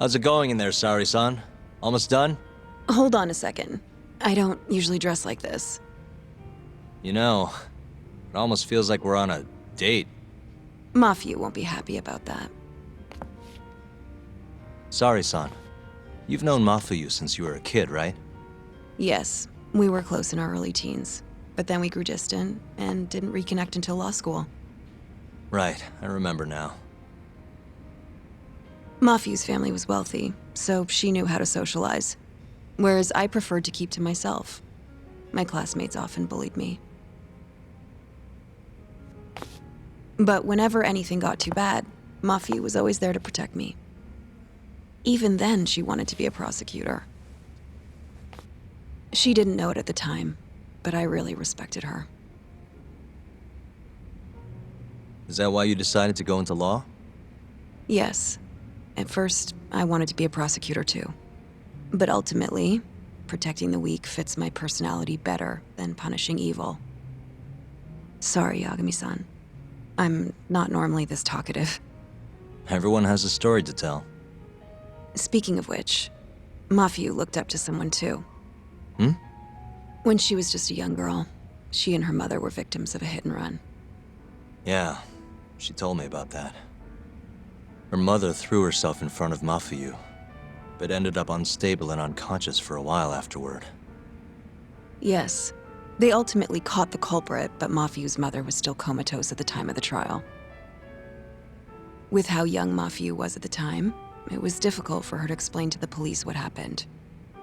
How's it going in there, Sari-san? Almost done? Hold on a second. I don't usually dress like this. You know, it almost feels like we're on a date. Mafiu won't be happy about that. Sari-san, you've known Mafuyu since you were a kid, right? Yes, we were close in our early teens, but then we grew distant and didn't reconnect until law school. Right, I remember now. Mafiu's family was wealthy, so she knew how to socialize, whereas I preferred to keep to myself. My classmates often bullied me. But whenever anything got too bad, Mafiu was always there to protect me. Even then, she wanted to be a prosecutor. She didn't know it at the time, but I really respected her. Is that why you decided to go into law? Yes. At first, I wanted to be a prosecutor too. But ultimately, protecting the weak fits my personality better than punishing evil. Sorry, Yagami-san. I'm not normally this talkative. Everyone has a story to tell. Speaking of which, Mafiu looked up to someone too. Hmm? When she was just a young girl, she and her mother were victims of a hit and run. Yeah, she told me about that. Her mother threw herself in front of Mafiu, but ended up unstable and unconscious for a while afterward. Yes. They ultimately caught the culprit, but Mafiu's mother was still comatose at the time of the trial. With how young Mafiu was at the time, it was difficult for her to explain to the police what happened.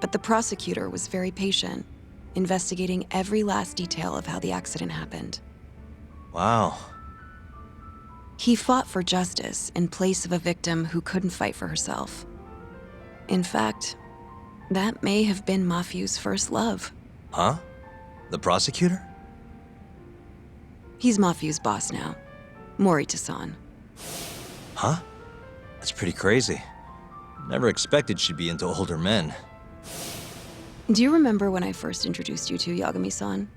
But the prosecutor was very patient, investigating every last detail of how the accident happened. Wow. He fought for justice in place of a victim who couldn't fight for herself. In fact, that may have been Mafiu's first love. Huh? The prosecutor? He's Mafiu's boss now, Morita-san. Huh? That's pretty crazy. Never expected she'd be into older men. Do you remember when I first introduced you to Yagami-san?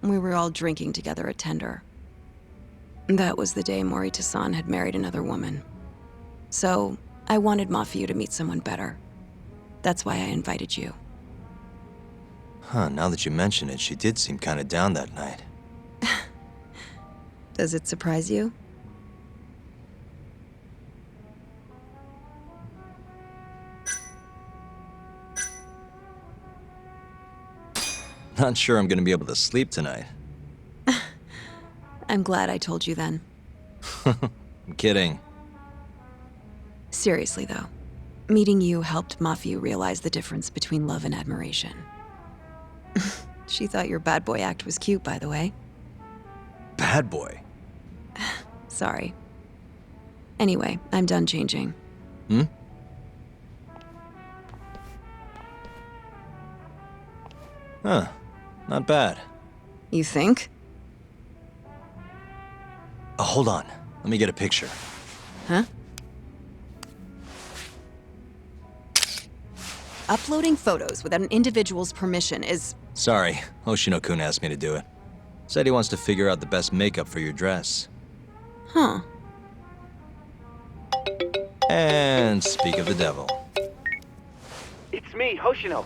We were all drinking together at Tender. That was the day Morita-san had married another woman. So, I wanted Mafiu to meet someone better. That's why I invited you. Huh, now that you mention it, she did seem kinda down that night. Does it surprise you? Not sure I'm gonna be able to sleep tonight. I'm glad I told you then. I'm kidding. Seriously though, meeting you helped Mafiu realize the difference between love and admiration. She thought your bad boy act was cute, by the way. Bad boy? Sorry. Anyway, I'm done changing. Hmm? Huh. Not bad. You think? Oh, hold on. Let me get a picture. Huh? Uploading photos without an individual's permission is... Sorry, Hoshino-kun asked me to do it. Said he wants to figure out the best makeup for your dress. Huh. And speak of the devil. It's me, Hoshino.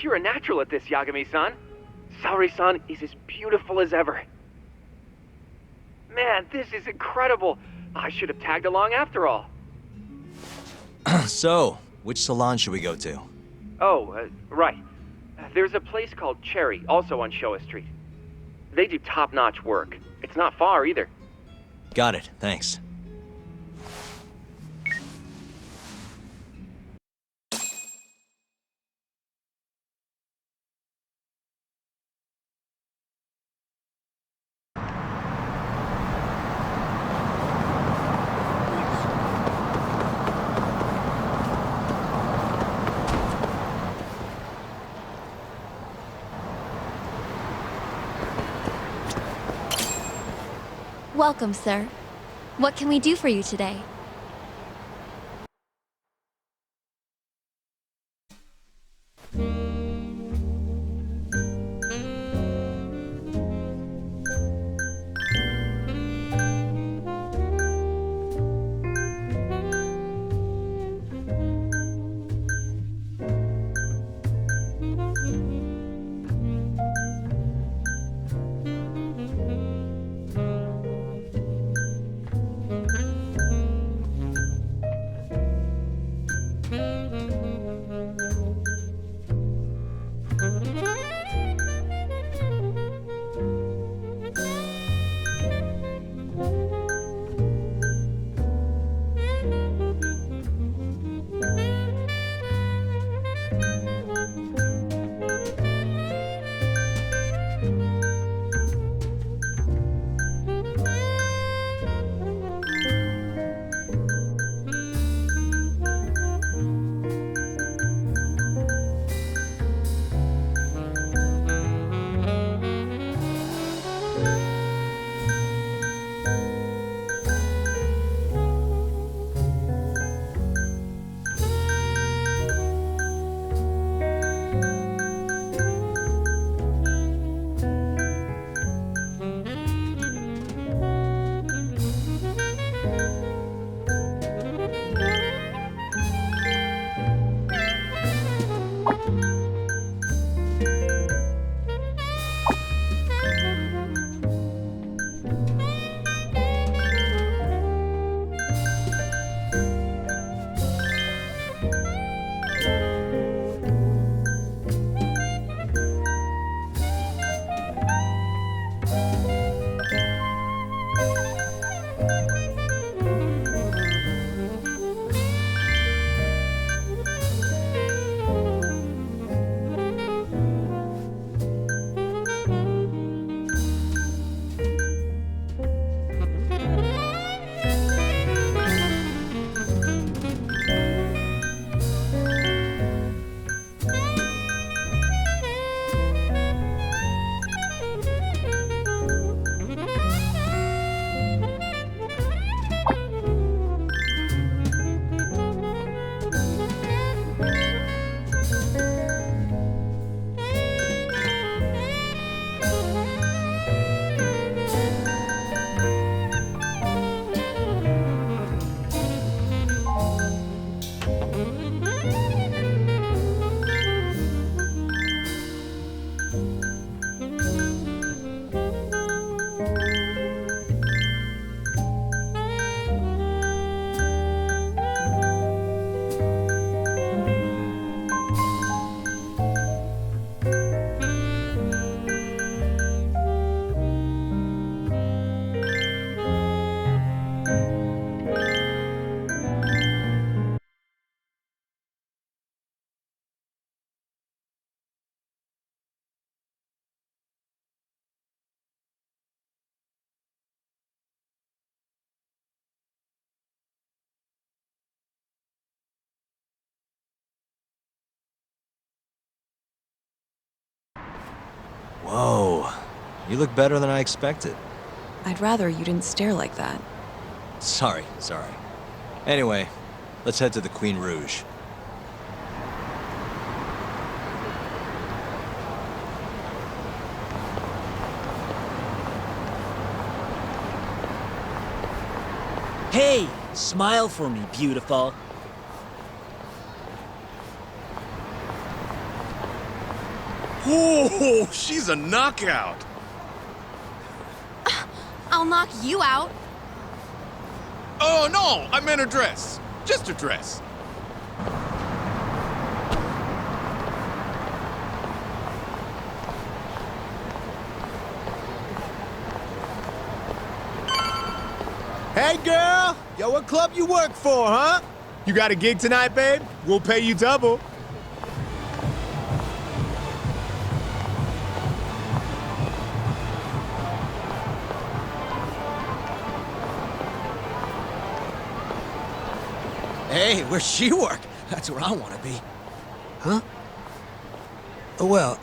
You're a natural at this, Yagami-san. Saori-san is as beautiful as ever. Man, this is incredible. I should have tagged along after all. So, which salon should we go to? Oh, right. There's a place called Cherry, also on Showa Street. They do top-notch work. It's not far either. Got it, thanks. Welcome, sir. What can we do for you today? Whoa. You look better than I expected. I'd rather you didn't stare like that. Sorry. Anyway, let's head to the Queen Rouge. Hey, smile for me, beautiful. Oh, she's a knockout. I'll knock you out. Oh, no, I meant her dress. Just her dress. Hey, girl! Yo, what club you work for, huh? You got a gig tonight, babe? We'll pay you double. Hey, where's she work? That's where I want to be. Huh? Well,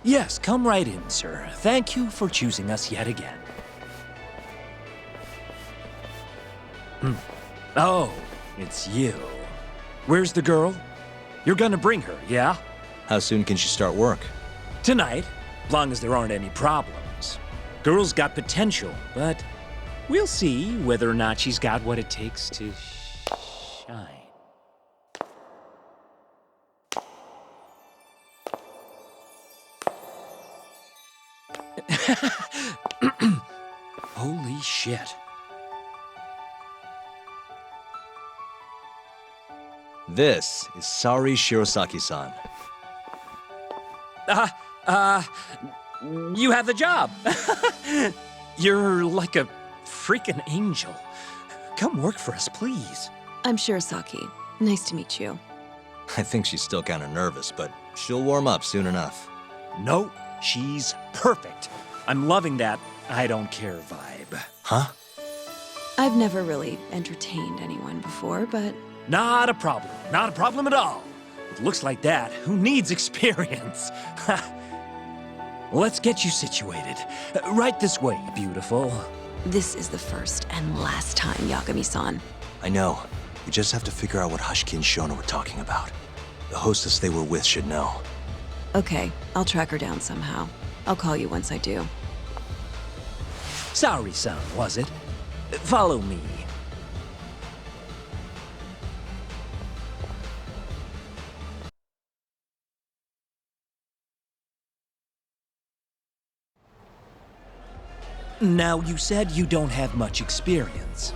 Yes, come right in, sir. Thank you for choosing us yet again. Oh, it's you. Where's the girl? You're gonna bring her, yeah? How soon can she start work? Tonight, long as there aren't any problems. Girl's got potential, but we'll see whether or not she's got what it takes to shine. Holy shit. This is Sari Shirosaki-san. You have the job. You're like a freaking angel. Come work for us, please. I'm Shirosaki. Nice to meet you. I think she's still kind of nervous, but she'll warm up soon enough. No, she's perfect. I'm loving that I don't care vibe. Huh? I've never really entertained anyone before, but... Not a problem. Not a problem at all. It looks like that. Who needs experience? Let's get you situated. Right this way, beautiful. This is the first and last time, Yagami-san. I know. We just have to figure out what Hashiki and Shona were talking about. The hostess they were with should know. Okay, I'll track her down somehow. I'll call you once I do. Sorry-san, was it? Follow me. Now, you said you don't have much experience.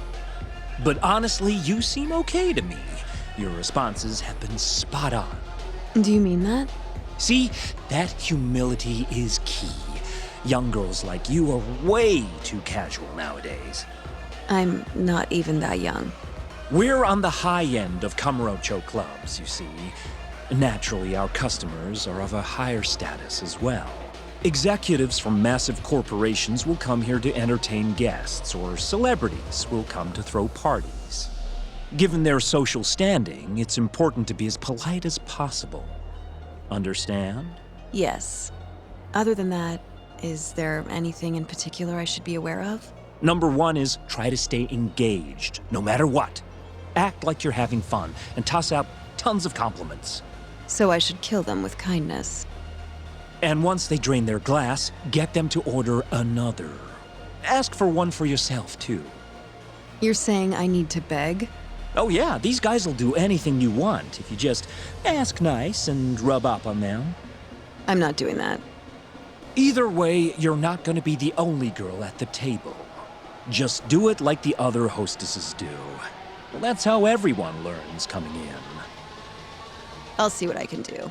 But honestly, you seem okay to me. Your responses have been spot on. Do you mean that? See, that humility is key. Young girls like you are way too casual nowadays. I'm not even that young. We're on the high end of Kamurocho clubs, you see. Naturally, our customers are of a higher status as well. Executives from massive corporations will come here to entertain guests, or celebrities will come to throw parties. Given their social standing, it's important to be as polite as possible. Understand? Yes. Other than that, is there anything in particular I should be aware of? Number one is try to stay engaged, no matter what. Act like you're having fun, and toss out tons of compliments. So I should kill them with kindness. And once they drain their glass, get them to order another. Ask for one for yourself, too. You're saying I need to beg? Oh yeah, these guys will do anything you want if you just ask nice and rub up on them. I'm not doing that. Either way, you're not going to be the only girl at the table. Just do it like the other hostesses do. Well, that's how everyone learns coming in. I'll see what I can do.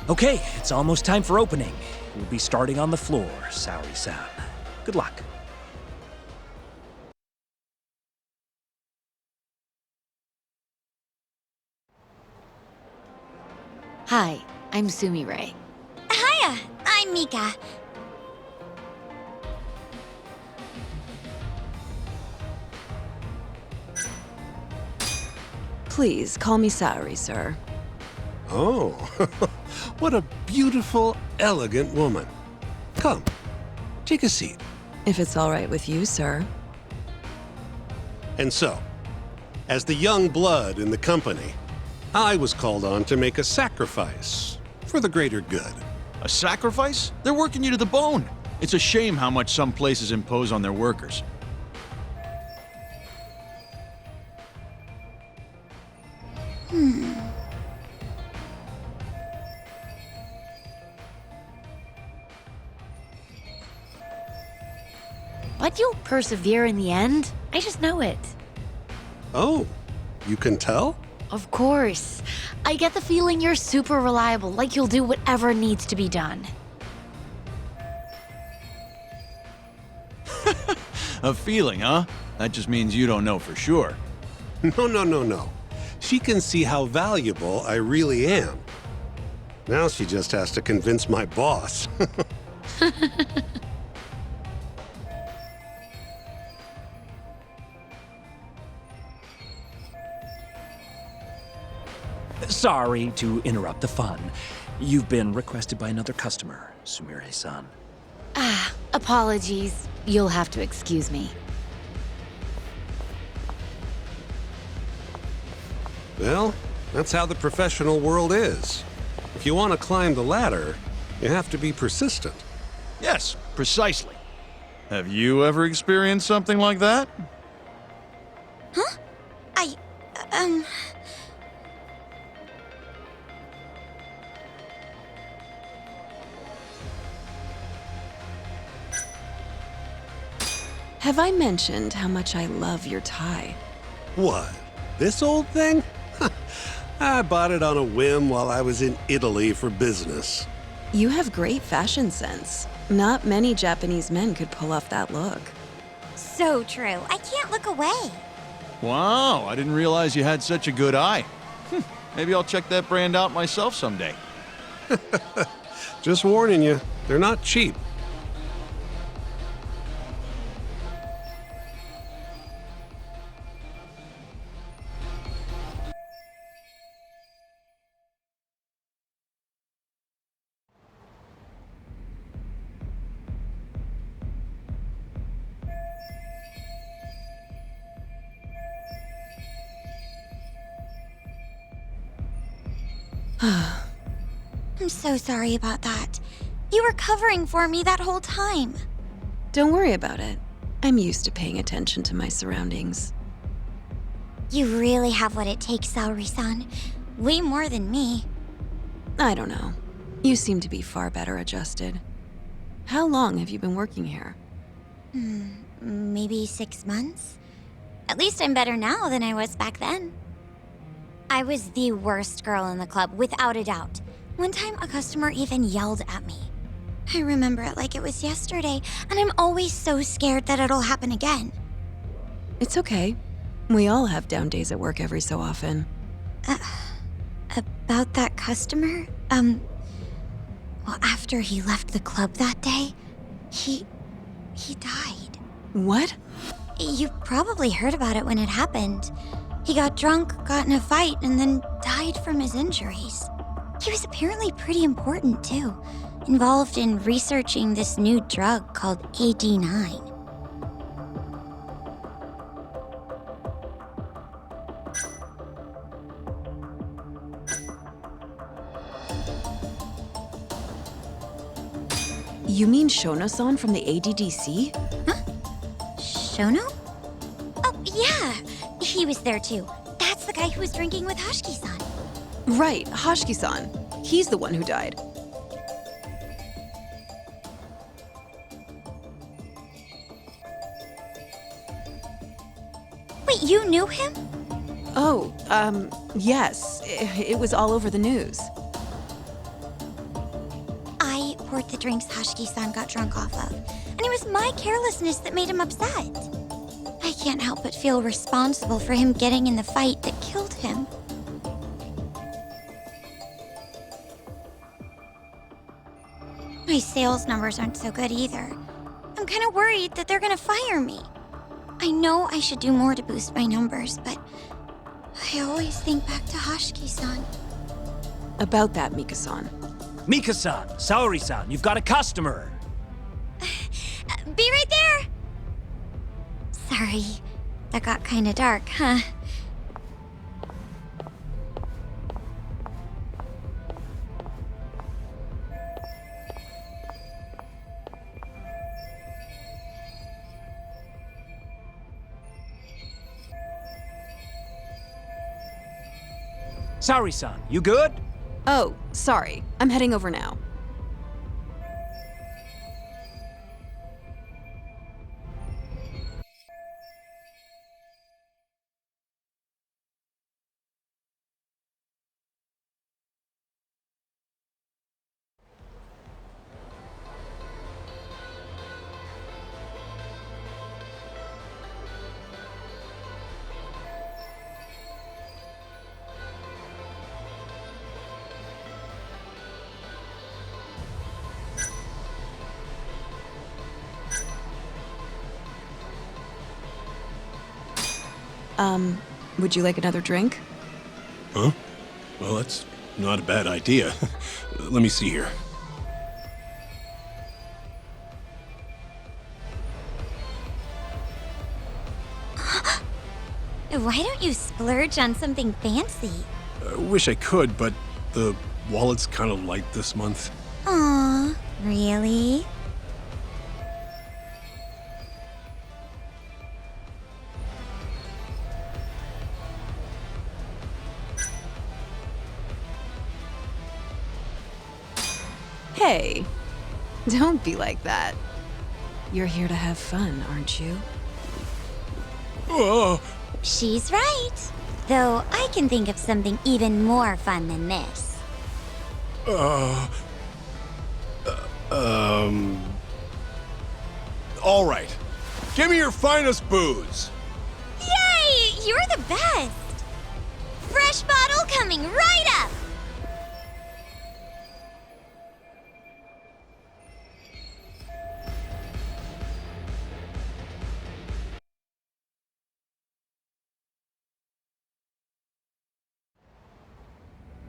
Okay, it's almost time for opening. will be starting on the floor, Saori-san. Good luck. Hi, I'm Sumire. Hiya, I'm Mika. Please, call me Saori, sir. Oh, what a beautiful, elegant woman. Come, take a seat. If it's all right with you, sir. And so, as the young blood in the company, I was called on to make a sacrifice for the greater good. A sacrifice? They're working you to the bone. It's a shame how much some places impose on their workers. But you'll persevere in the end. I just know it. Oh, you can tell? Of course. I get the feeling you're super reliable, like you'll do whatever needs to be done. A feeling, huh? That just means you don't know for sure. No. She can see how valuable I really am. Now she just has to convince my boss. Sorry to interrupt the fun. You've been requested by another customer, Sumire-san. Apologies. You'll have to excuse me. Well, that's how the professional world is. If you want to climb the ladder, you have to be persistent. Yes, precisely. Have you ever experienced something like that? Huh? Have I mentioned how much I love your tie? What? This old thing? I bought it on a whim while I was in Italy for business. You have great fashion sense. Not many Japanese men could pull off that look. So true. I can't look away. Wow, I didn't realize you had such a good eye. Maybe I'll check that brand out myself someday. Just warning you, they're not cheap. I'm so sorry about that. You were covering for me that whole time. Don't worry about it. I'm used to paying attention to my surroundings. You really have what it takes, Saori-san. Way more than me. I don't know. You seem to be far better adjusted. How long have you been working here? Maybe 6 months? At least I'm better now than I was back then. I was the worst girl in the club, without a doubt. One time, a customer even yelled at me. I remember it like it was yesterday, and I'm always so scared that it'll happen again. It's okay. We all have down days at work every so often. About that customer? Well, after he left the club that day, he died. What? You probably heard about it when it happened. He got drunk, got in a fight, and then died from his injuries. He was apparently pretty important, too. Involved in researching this new drug called AD9. You mean Shono-san from the ADDC? Huh? Shono? Oh, yeah. He was there too. That's the guy who was drinking with Hashiki-san. Right, Hashiki-san. He's the one who died. Wait, you knew him? Oh, yes. It was all over the news. I, poor the drinks Hashiki-san got drunk off of, and it was my carelessness that made him upset. I can't help but feel responsible for him getting in the fight that killed him. My sales numbers aren't so good either. I'm kind of worried that they're gonna fire me. I know I should do more to boost my numbers, but I always think back to Hashiki-san. About that, Mika-san. Mika-san, Saori-san, you've got a customer. Be right there! Sorry, that got kinda dark, huh? Saori-san, you good? Oh, sorry. I'm heading over now. Would you like another drink? Huh? Well, that's not a bad idea. Let me see here. Why don't you splurge on something fancy? I wish I could, but the wallet's kind of light this month. Aw, really? Hey, don't be like that. You're here to have fun, aren't you? Oh. She's right. Though I can think of something even more fun than this. All right. Give me your finest booze. Yay! You're the best! Fresh bottle coming right up!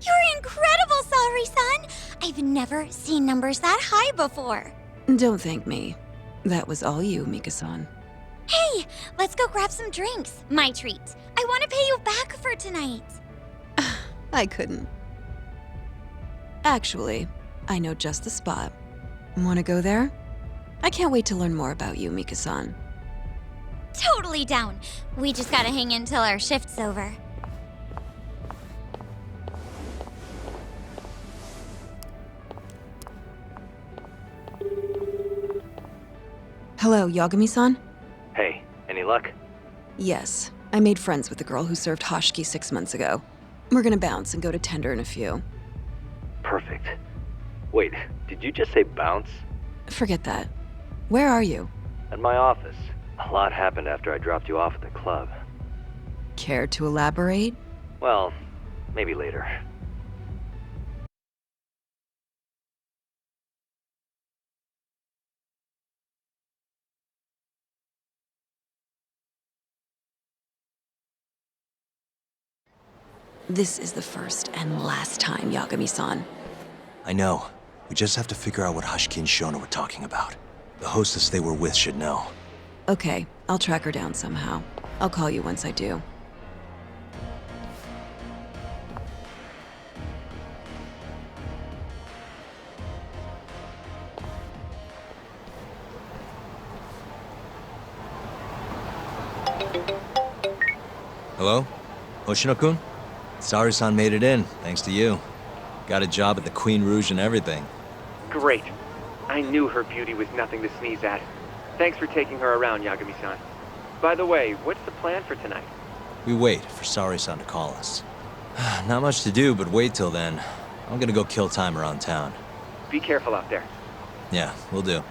You're incredible, Saori-san! I've never seen numbers that high before. Don't thank me. That was all you, Mika-san. Hey, let's go grab some drinks. My treat. I want to pay you back for tonight. I couldn't. Actually, I know just the spot. Want to go there? I can't wait to learn more about you, Mika-san. Totally down. We just gotta hang in till our shift's over. Hello, Yagami-san? Hey, any luck? Yes, I made friends with the girl who served Hashiki 6 months ago. We're gonna bounce and go to tender in a few. Perfect. Wait, did you just say bounce? Forget that. Where are you? At my office. A lot happened after I dropped you off at the club. Care to elaborate? Well, maybe later. This is the first and last time, Yagami-san. I know. We just have to figure out what Hashiki and Shona were talking about. The hostess they were with should know. Okay, I'll track her down somehow. I'll call you once I do. Hello? Hoshino-kun? Saori-san made it in, thanks to you. Got a job at the Queen Rouge and everything. Great. I knew her beauty was nothing to sneeze at. Thanks for taking her around, Yagami-san. By the way, what's the plan for tonight? We wait for Saori-san to call us. Not much to do, but wait till then. I'm gonna go kill time around town. Be careful out there. Yeah, will do.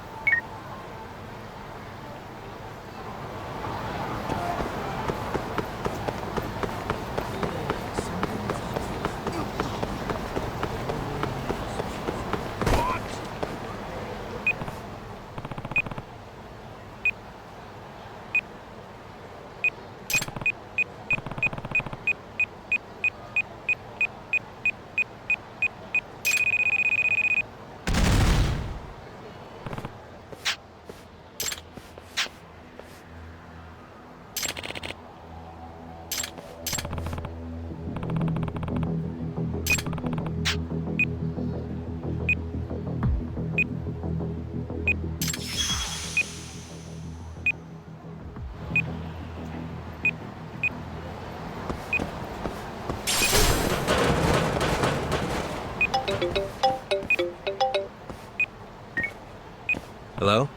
Hello?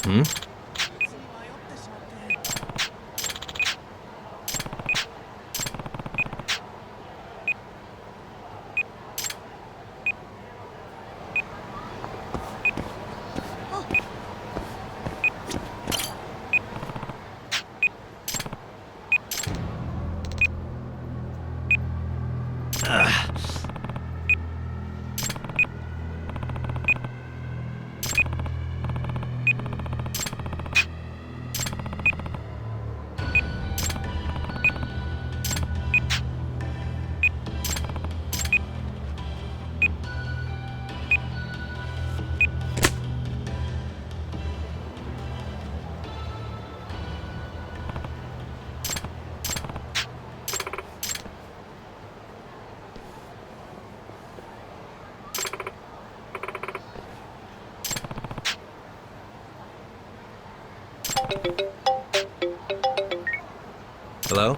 Hmm? Hello?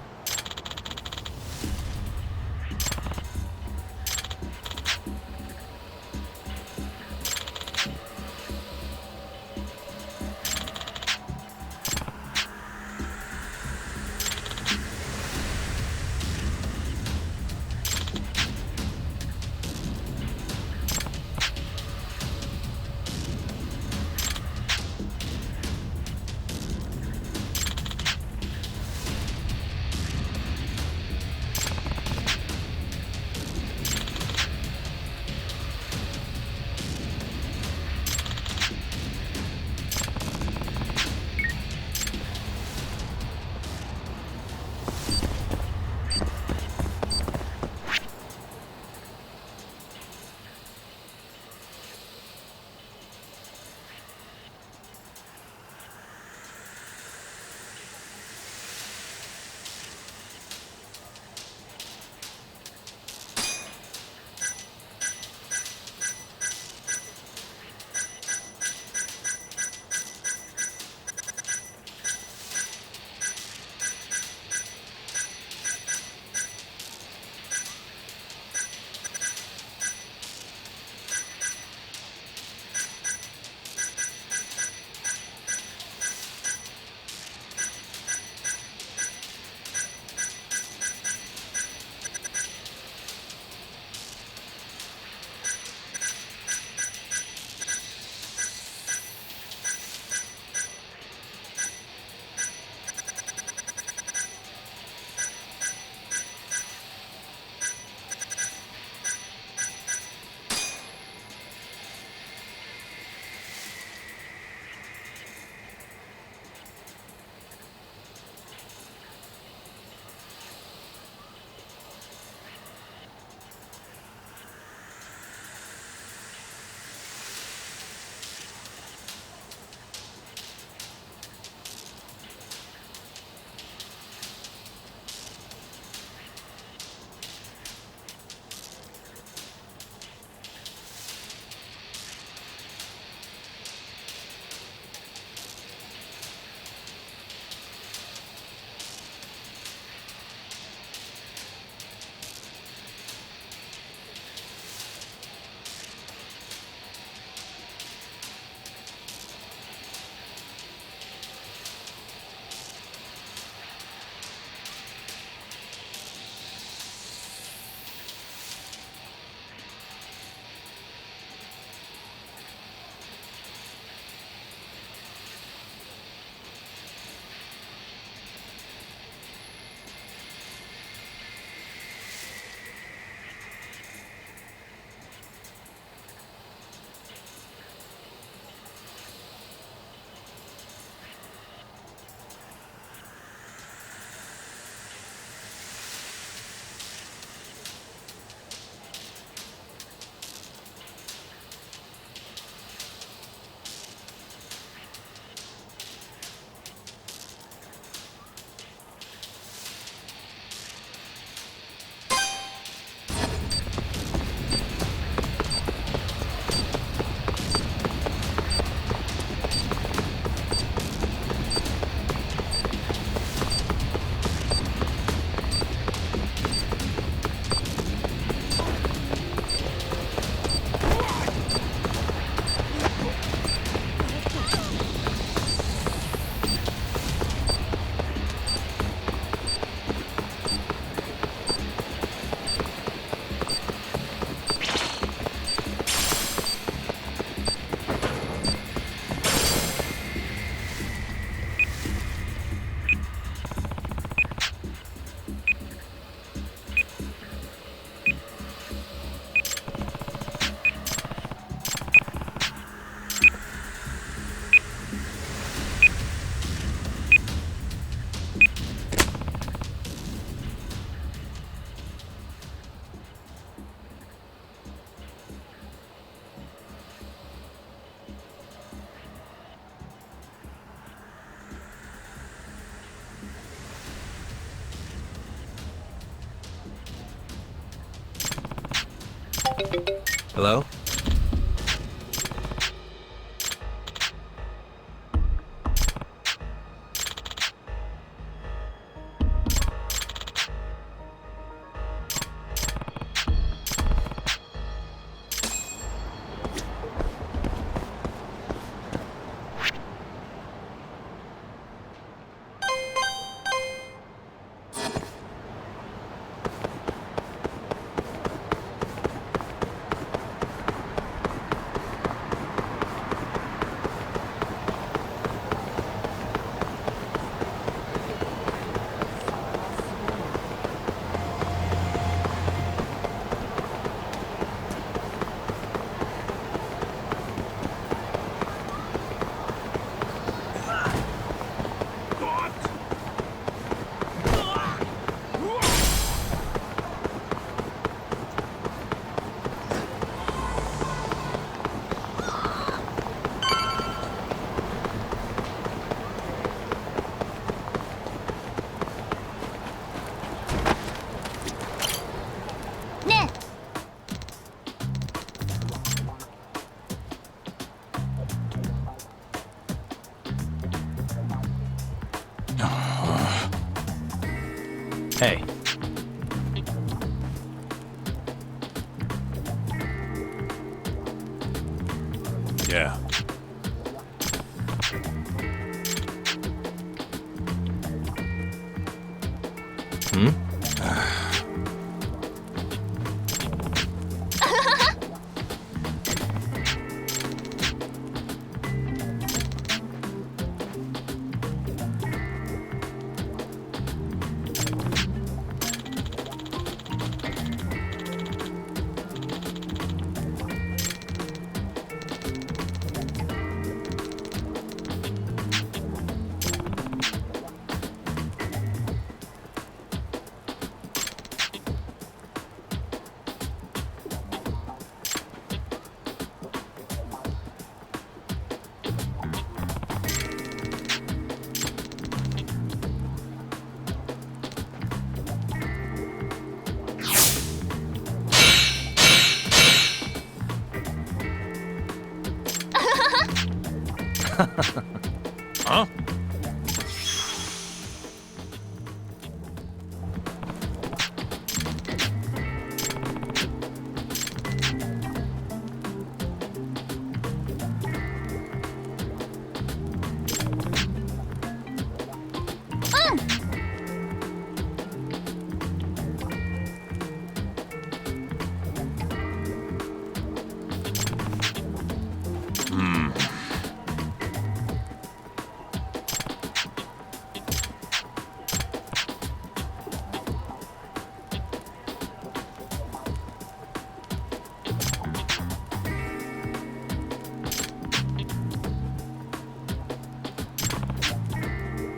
Hello? Hey. Yeah. Huh?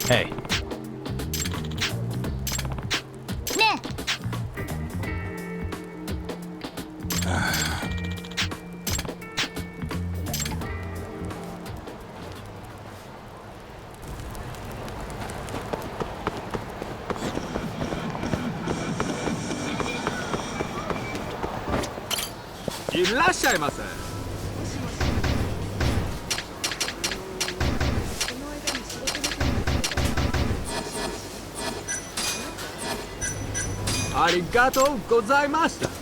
Hey.いらっしゃいませ。ありがとうございました。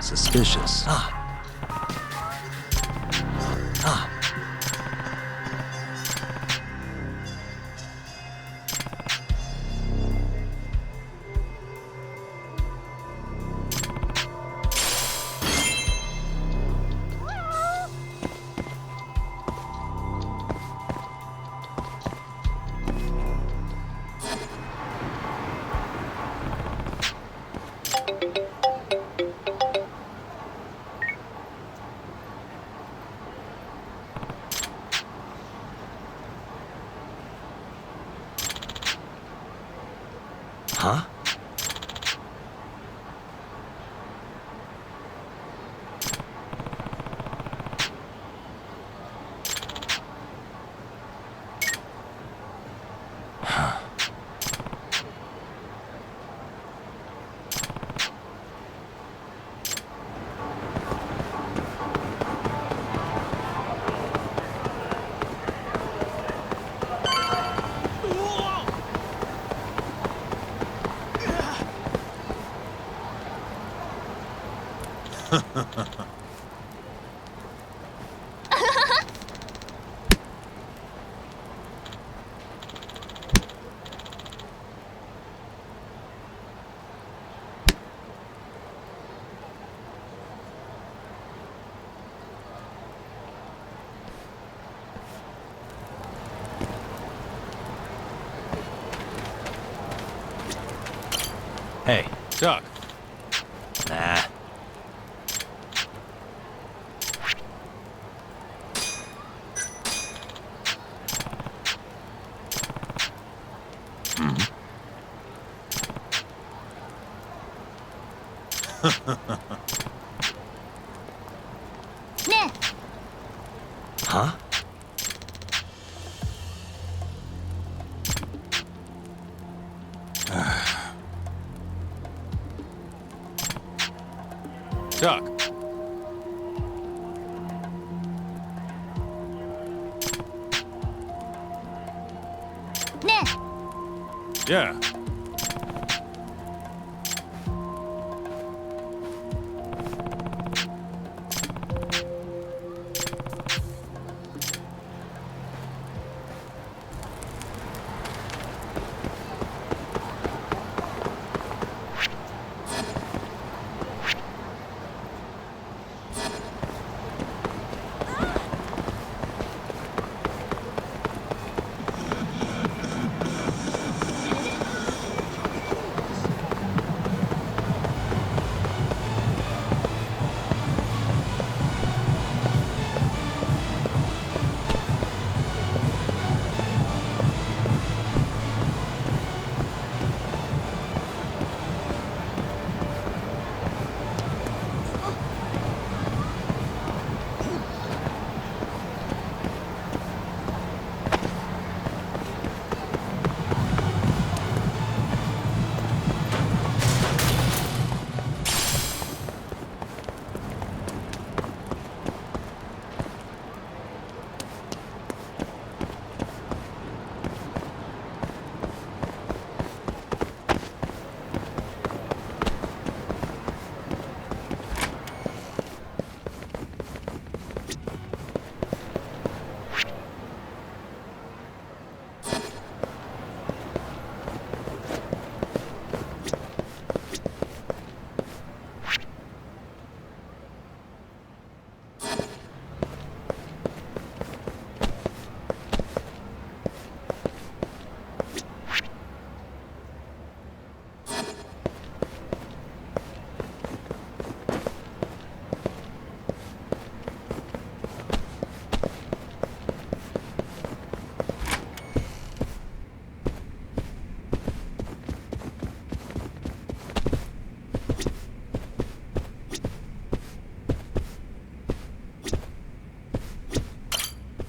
Suspicious. Huh? Hey. Doc. Nah. Huh? Doc. Yeah.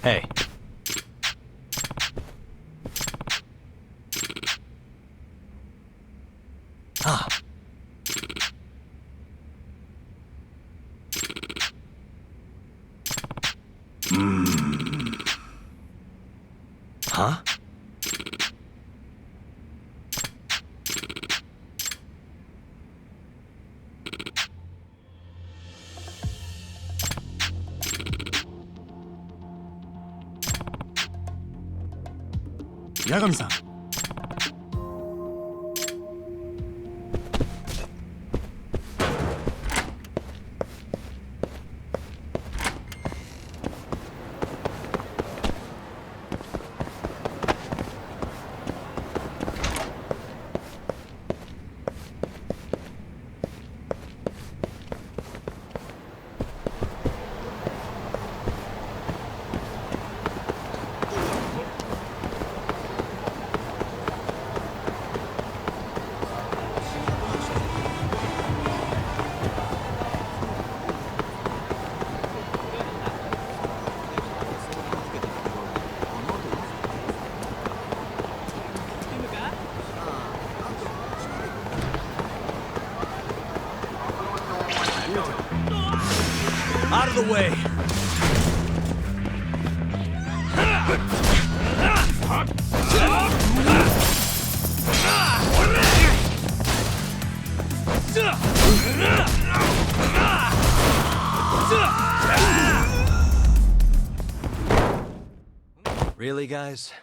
Hey. Ah. Huh? ヤガミさん。Out of the way! Really, guys?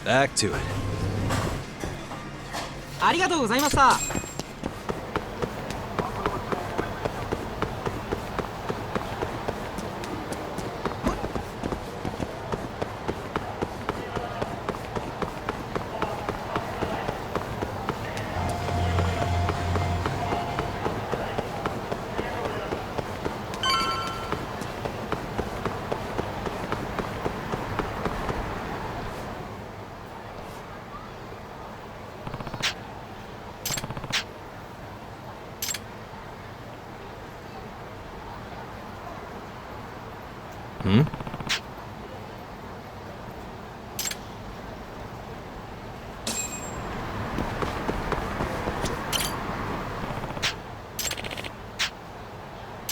Back to it. ありがとうございました。Hmm?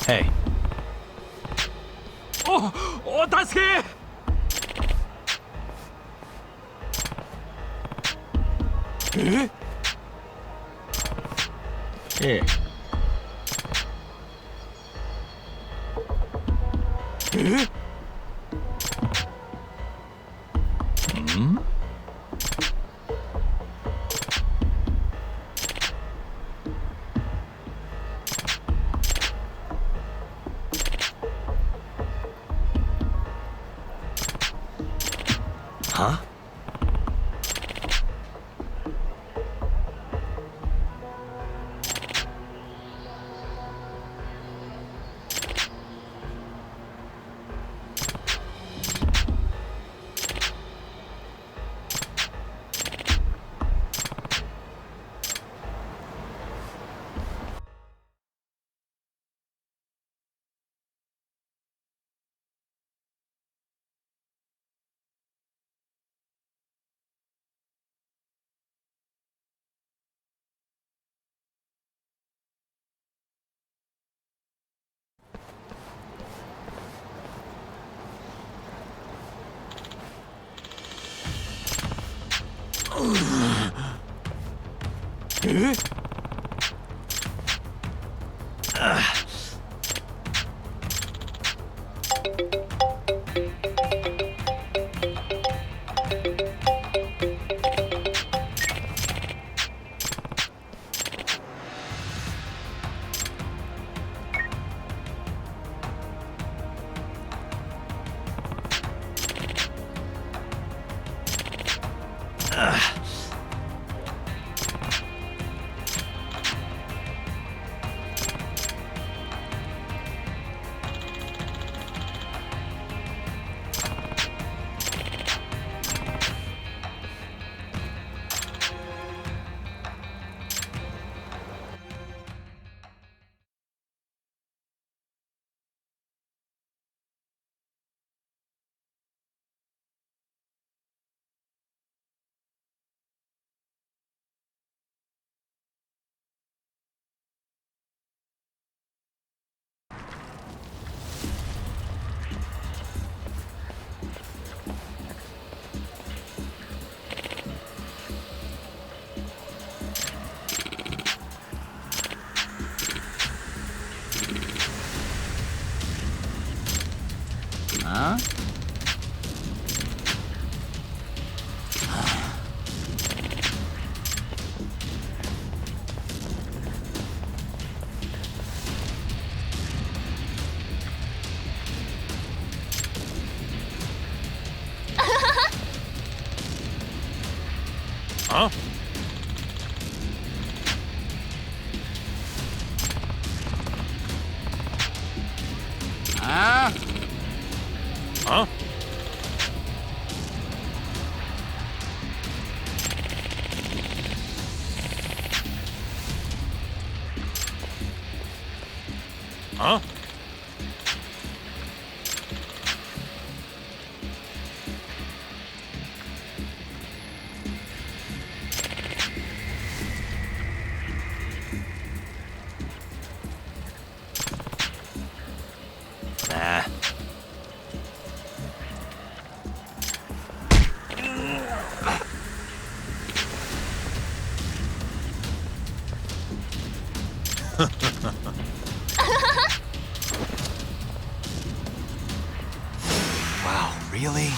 Hey. お助け。Here. Hmm? Huh? Huh? Huh? Huh? Huh? Huh? Nah. Wow, really?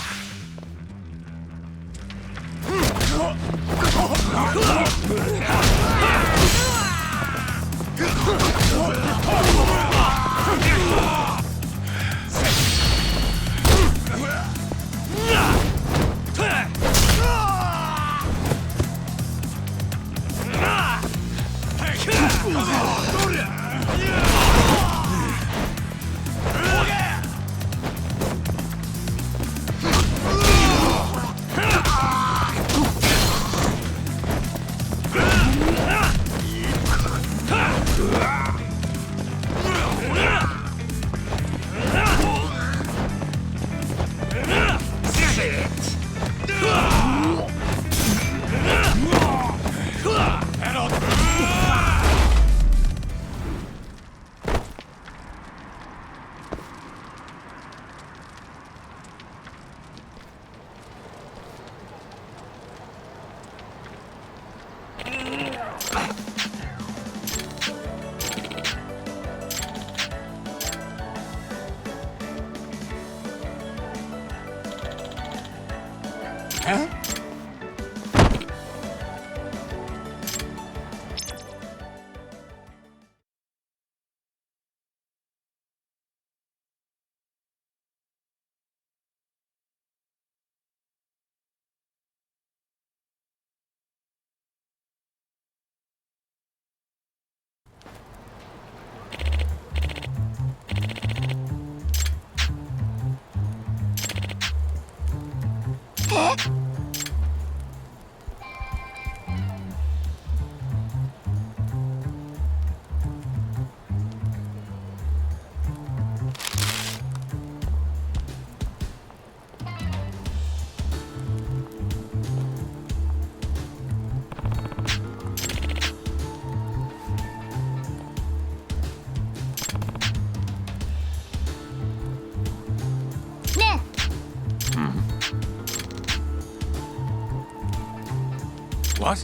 What?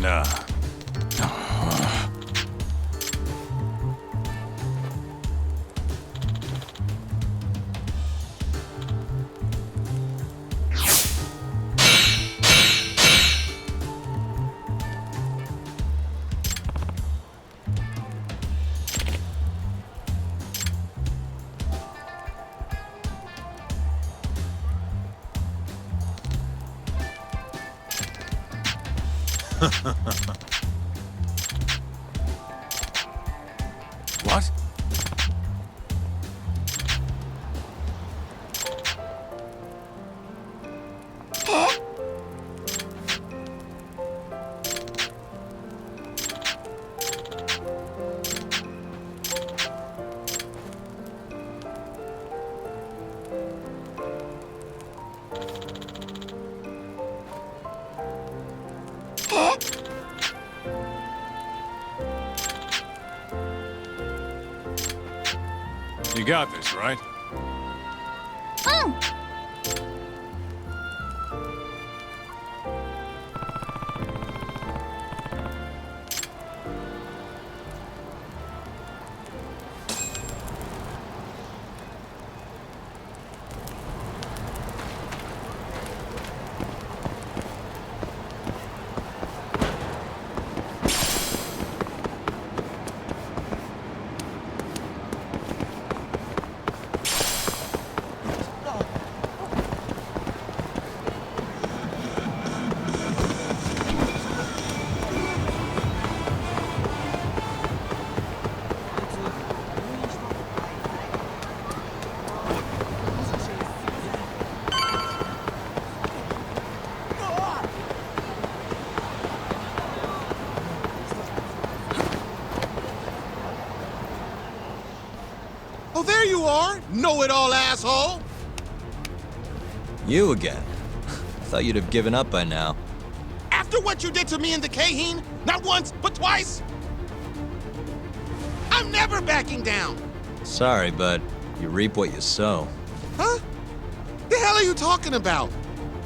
Nah. What? You got this, right? Oh, there you are, know-it-all asshole! You again. I thought you'd have given up by now. After what you did to me and the Kaheen, not once, but twice, I'm never backing down! Sorry, but you reap what you sow. Huh? The hell are you talking about?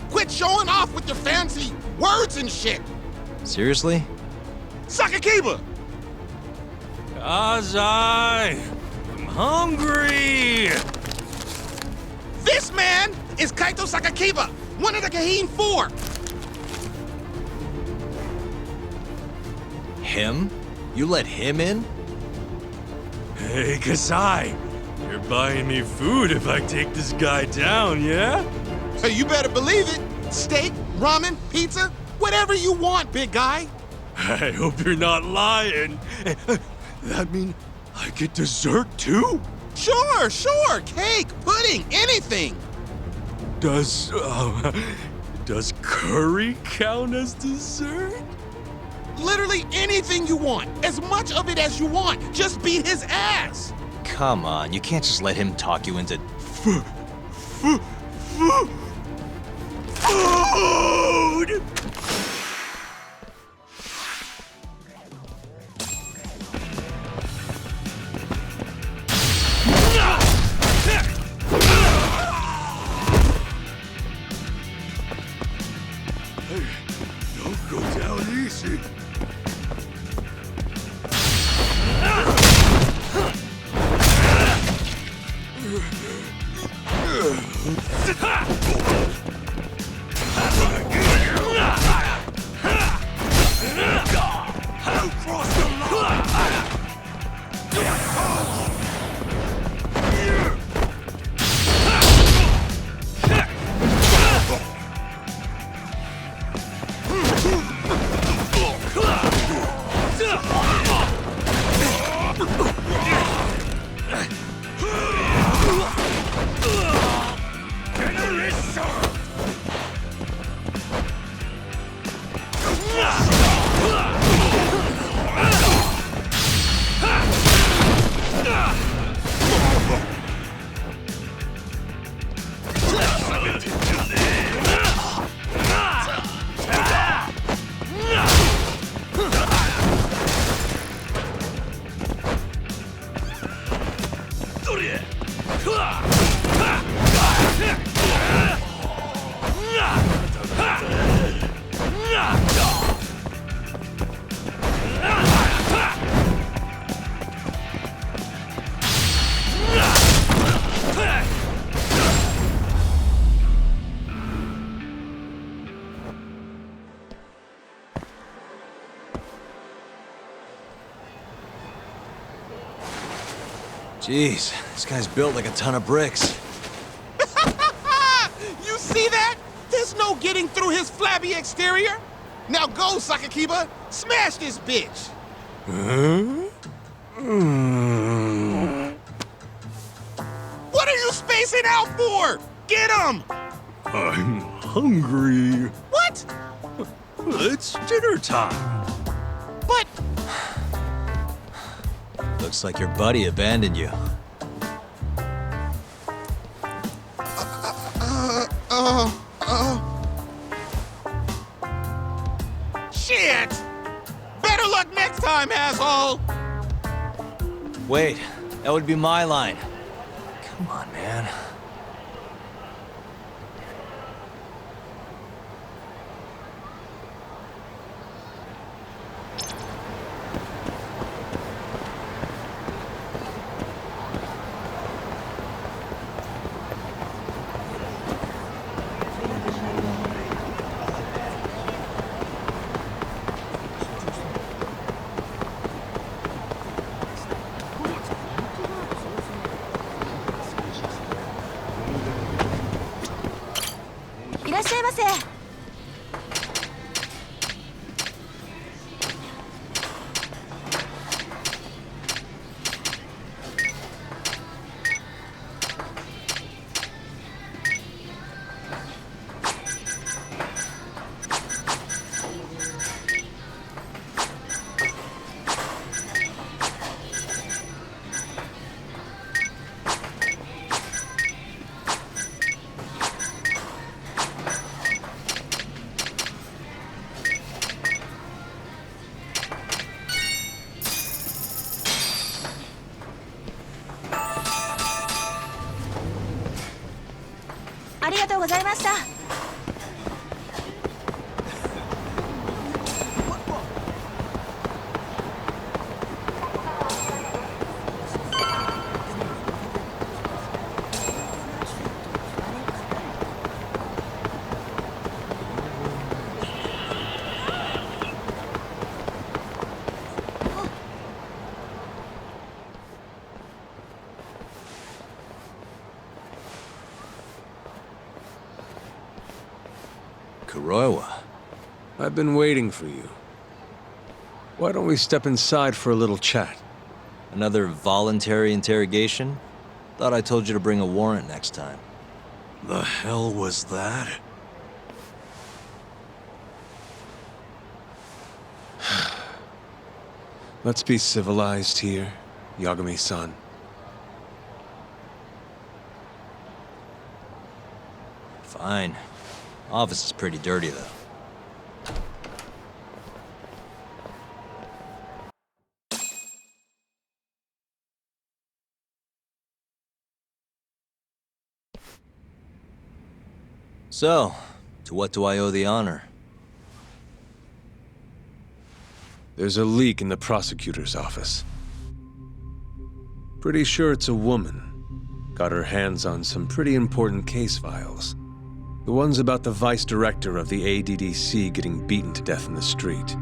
Quit showing off with your fancy words and shit! Seriously? Sakakiba! Kazai! I'm hungry! This man is Kaito Sakakiba, one of the Kaheen 4! Him? You let him in? Hey, Kazai! You're buying me food if I take this guy down, yeah? Hey, you better believe it! Steak, ramen, pizza, whatever you want, big guy! I hope you're not lying. That mean I get dessert too? Sure, cake, pudding, anything! Does curry count as dessert? Literally anything you want, as much of it as you want. Just beat his ass! Come on, you can't just let him talk you into... Food! Hey, don't go down easy. Jeez, this guy's built like a ton of bricks. You see that? There's no getting through his flabby exterior. Now go, Sakakiba, smash this bitch. What are you spacing out for? Get him! I'm hungry. What? It's dinner time. But... Looks like your buddy abandoned you. Shit! Better luck next time, asshole! Wait, that would be my line. Come on, man. りがとうございました。Kuroiwa. I've been waiting for you. Why don't we step inside for a little chat? Another voluntary interrogation? Thought I told you to bring a warrant next time. The hell was that? Let's be civilized here, Yagami-san. Fine. Office is pretty dirty, though. So, to what do I owe the honor? There's a leak in the prosecutor's office. Pretty sure it's a woman. Got her hands on some pretty important case files. The ones about the vice director of the ADDC getting beaten to death in the street.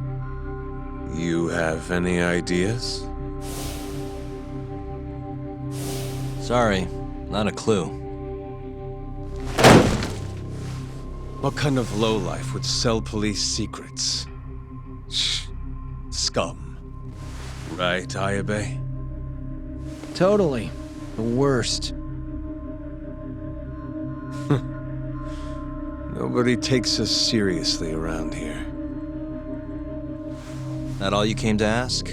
You have any ideas? Sorry, not a clue. What kind of lowlife would sell police secrets? Shh. Scum. Right, Ayabe? Totally. The worst. Nobody takes us seriously around here. That all you came to ask?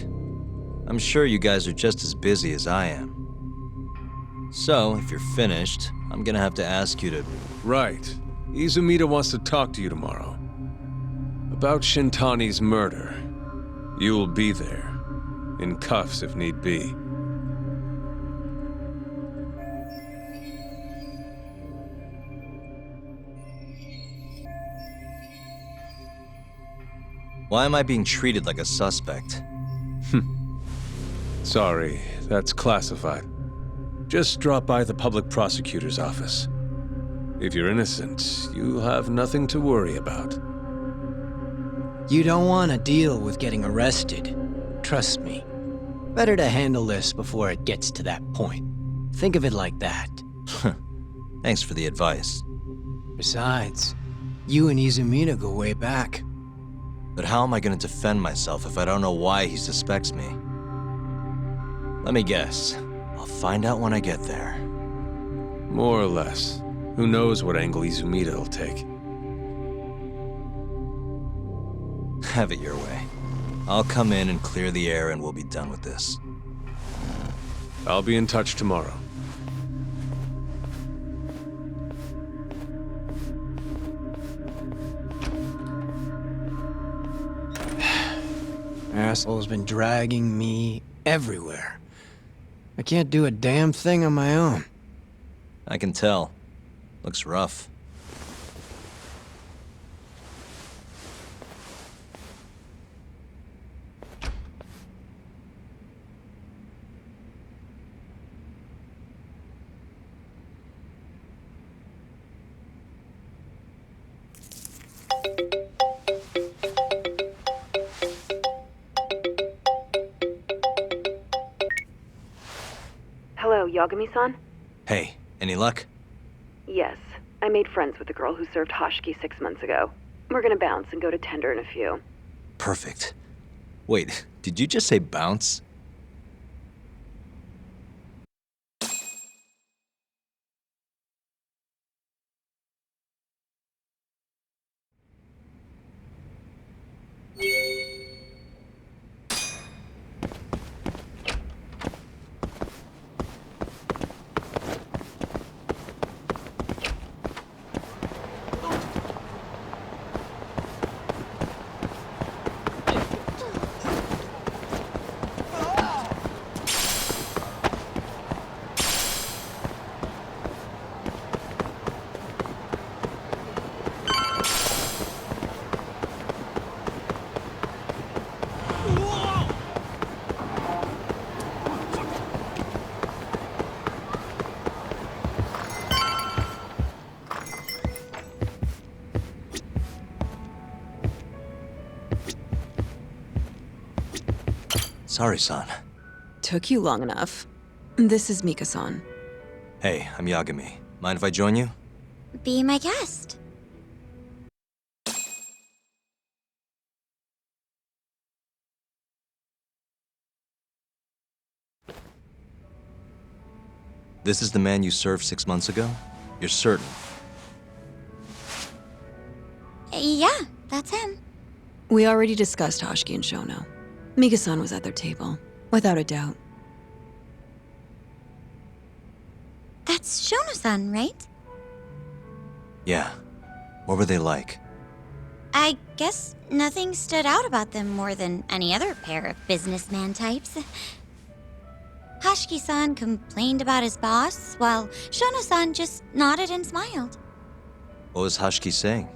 I'm sure you guys are just as busy as I am. So, if you're finished, I'm gonna have to ask you to... Right. Izumida wants to talk to you tomorrow. About Shintani's murder. You'll be there. In cuffs if need be. Why am I being treated like a suspect? Sorry, that's classified. Just drop by the public prosecutor's office. If you're innocent, you'll have nothing to worry about. You don't want to deal with getting arrested. Trust me. Better to handle this before it gets to that point. Think of it like that. Thanks for the advice. Besides, you and Izumida go way back. But how am I going to defend myself if I don't know why he suspects me? Let me guess. I'll find out when I get there. More or less. Who knows what angle Izumida will take. Have it your way. I'll come in and clear the air and we'll be done with this. I'll be in touch tomorrow. Asshole's been dragging me everywhere. I can't do a damn thing on my own. I can tell. Looks rough. Hello, Yagami-san? Hey, any luck? Yes. I made friends with the girl who served Hoshiki 6 months ago. We're gonna bounce and go to Tender in a few. Perfect. Wait, did you just say bounce? Sorry, son. Took you long enough. This is Mika-san. Hey, I'm Yagami. Mind if I join you? Be my guest. This is the man you served 6 months ago? You're certain? Yeah, that's him. We already discussed Hoshiki and Shono. Mika-san was at their table, without a doubt. That's Shono-san, right? Yeah. What were they like? I guess nothing stood out about them more than any other pair of businessman types. Hoshiki-san complained about his boss, while Shono-san just nodded and smiled. What was Hoshiki saying?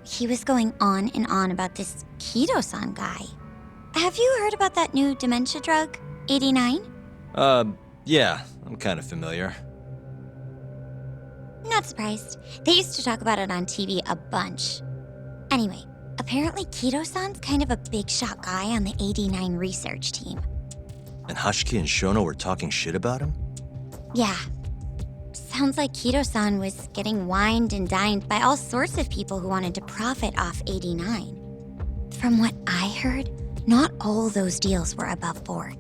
He was going on and on about this Kido-san guy. Have you heard about that new dementia drug, 89? Yeah, I'm kind of familiar. Not surprised. They used to talk about it on TV a bunch. Anyway, apparently Kido-san's kind of a big shot guy on the 89 research team. And Hoshiki and Shono were talking shit about him? Yeah. Sounds like Kido-san was getting wined and dined by all sorts of people who wanted to profit off 89. From what I heard, not all those deals were above board.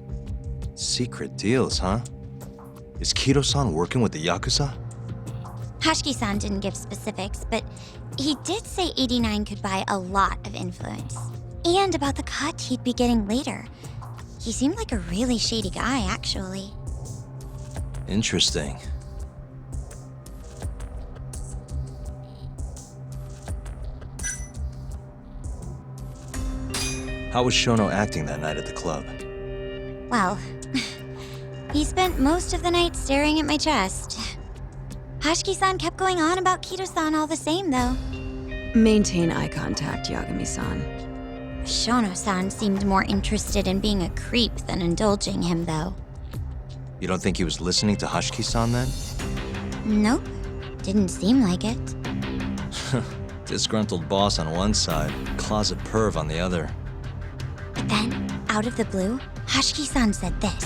Secret deals, huh? Is Kido-san working with the Yakuza? Hoshiki-san didn't give specifics, but he did say 89 could buy a lot of influence. And about the cut he'd be getting later. He seemed like a really shady guy, actually. Interesting. How was Shono acting that night at the club? Well, he spent most of the night staring at my chest. Hoshiki-san kept going on about Kido-san all the same, though. Maintain eye contact, Yagami-san. Shono-san seemed more interested in being a creep than indulging him, though. You don't think he was listening to Hoshiki-san then? Nope. Didn't seem like it. Disgruntled boss on one side, closet perv on the other. But then, out of the blue, Hoshiki-san said this.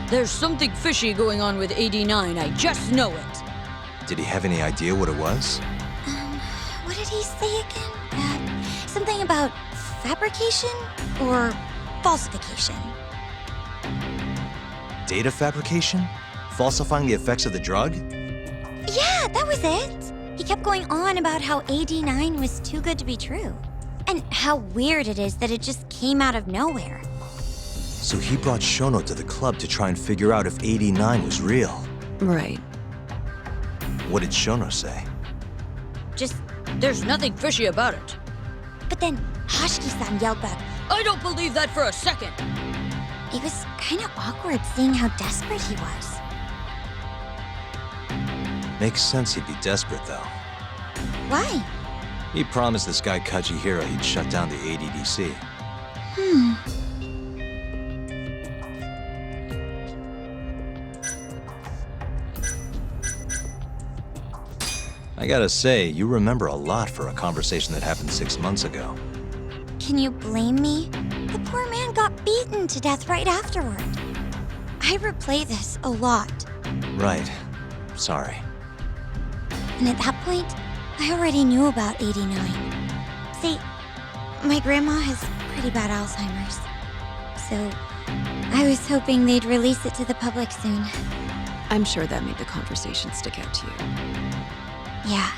There's something fishy going on with 89, I just know it. Did he have any idea what it was? What did he say again? Something about fabrication or falsification? Data fabrication? Falsifying the effects of the drug? Yeah, that was it. He kept going on about how 89 was too good to be true. And how weird it is that it just came out of nowhere. So he brought Shono to the club to try and figure out if 89 was real. Right. What did Shono say? Just, there's nothing fishy about it. But then Hoshiki-san yelled back, I don't believe that for a second. It was kind of awkward seeing how desperate he was. Makes sense he'd be desperate, though. Why? He promised this guy Kajihira he'd shut down the ADDC. I gotta say, you remember a lot for a conversation that happened 6 months ago. Can you blame me? The poor man got beaten to death right afterward. I replay this a lot. Right. Sorry. And at that point, I already knew about 89. See, my grandma has pretty bad Alzheimer's. So, I was hoping they'd release it to the public soon. I'm sure that made the conversation stick out to you. Yeah.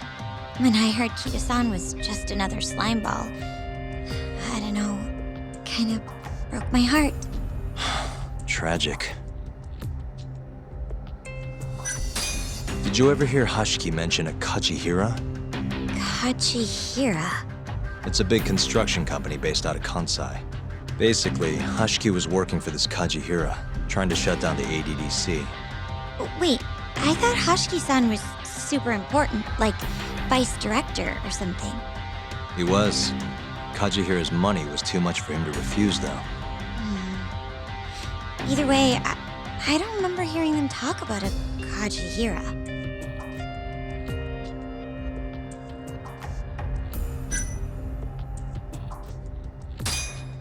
When I heard Kido-san was just another slime ball, I don't know, kind of broke my heart. Tragic. Did you ever hear Hoshiki mention a Kajihira? Kajihira? It's a big construction company based out of Kansai. Basically, Hoshiki was working for this Kajihira, trying to shut down the ADDC. Wait, I thought Hoshiki-san was super important, like vice director or something. He was. Kajihira's money was too much for him to refuse, though. Either way, I don't remember hearing them talk about a Kajihira.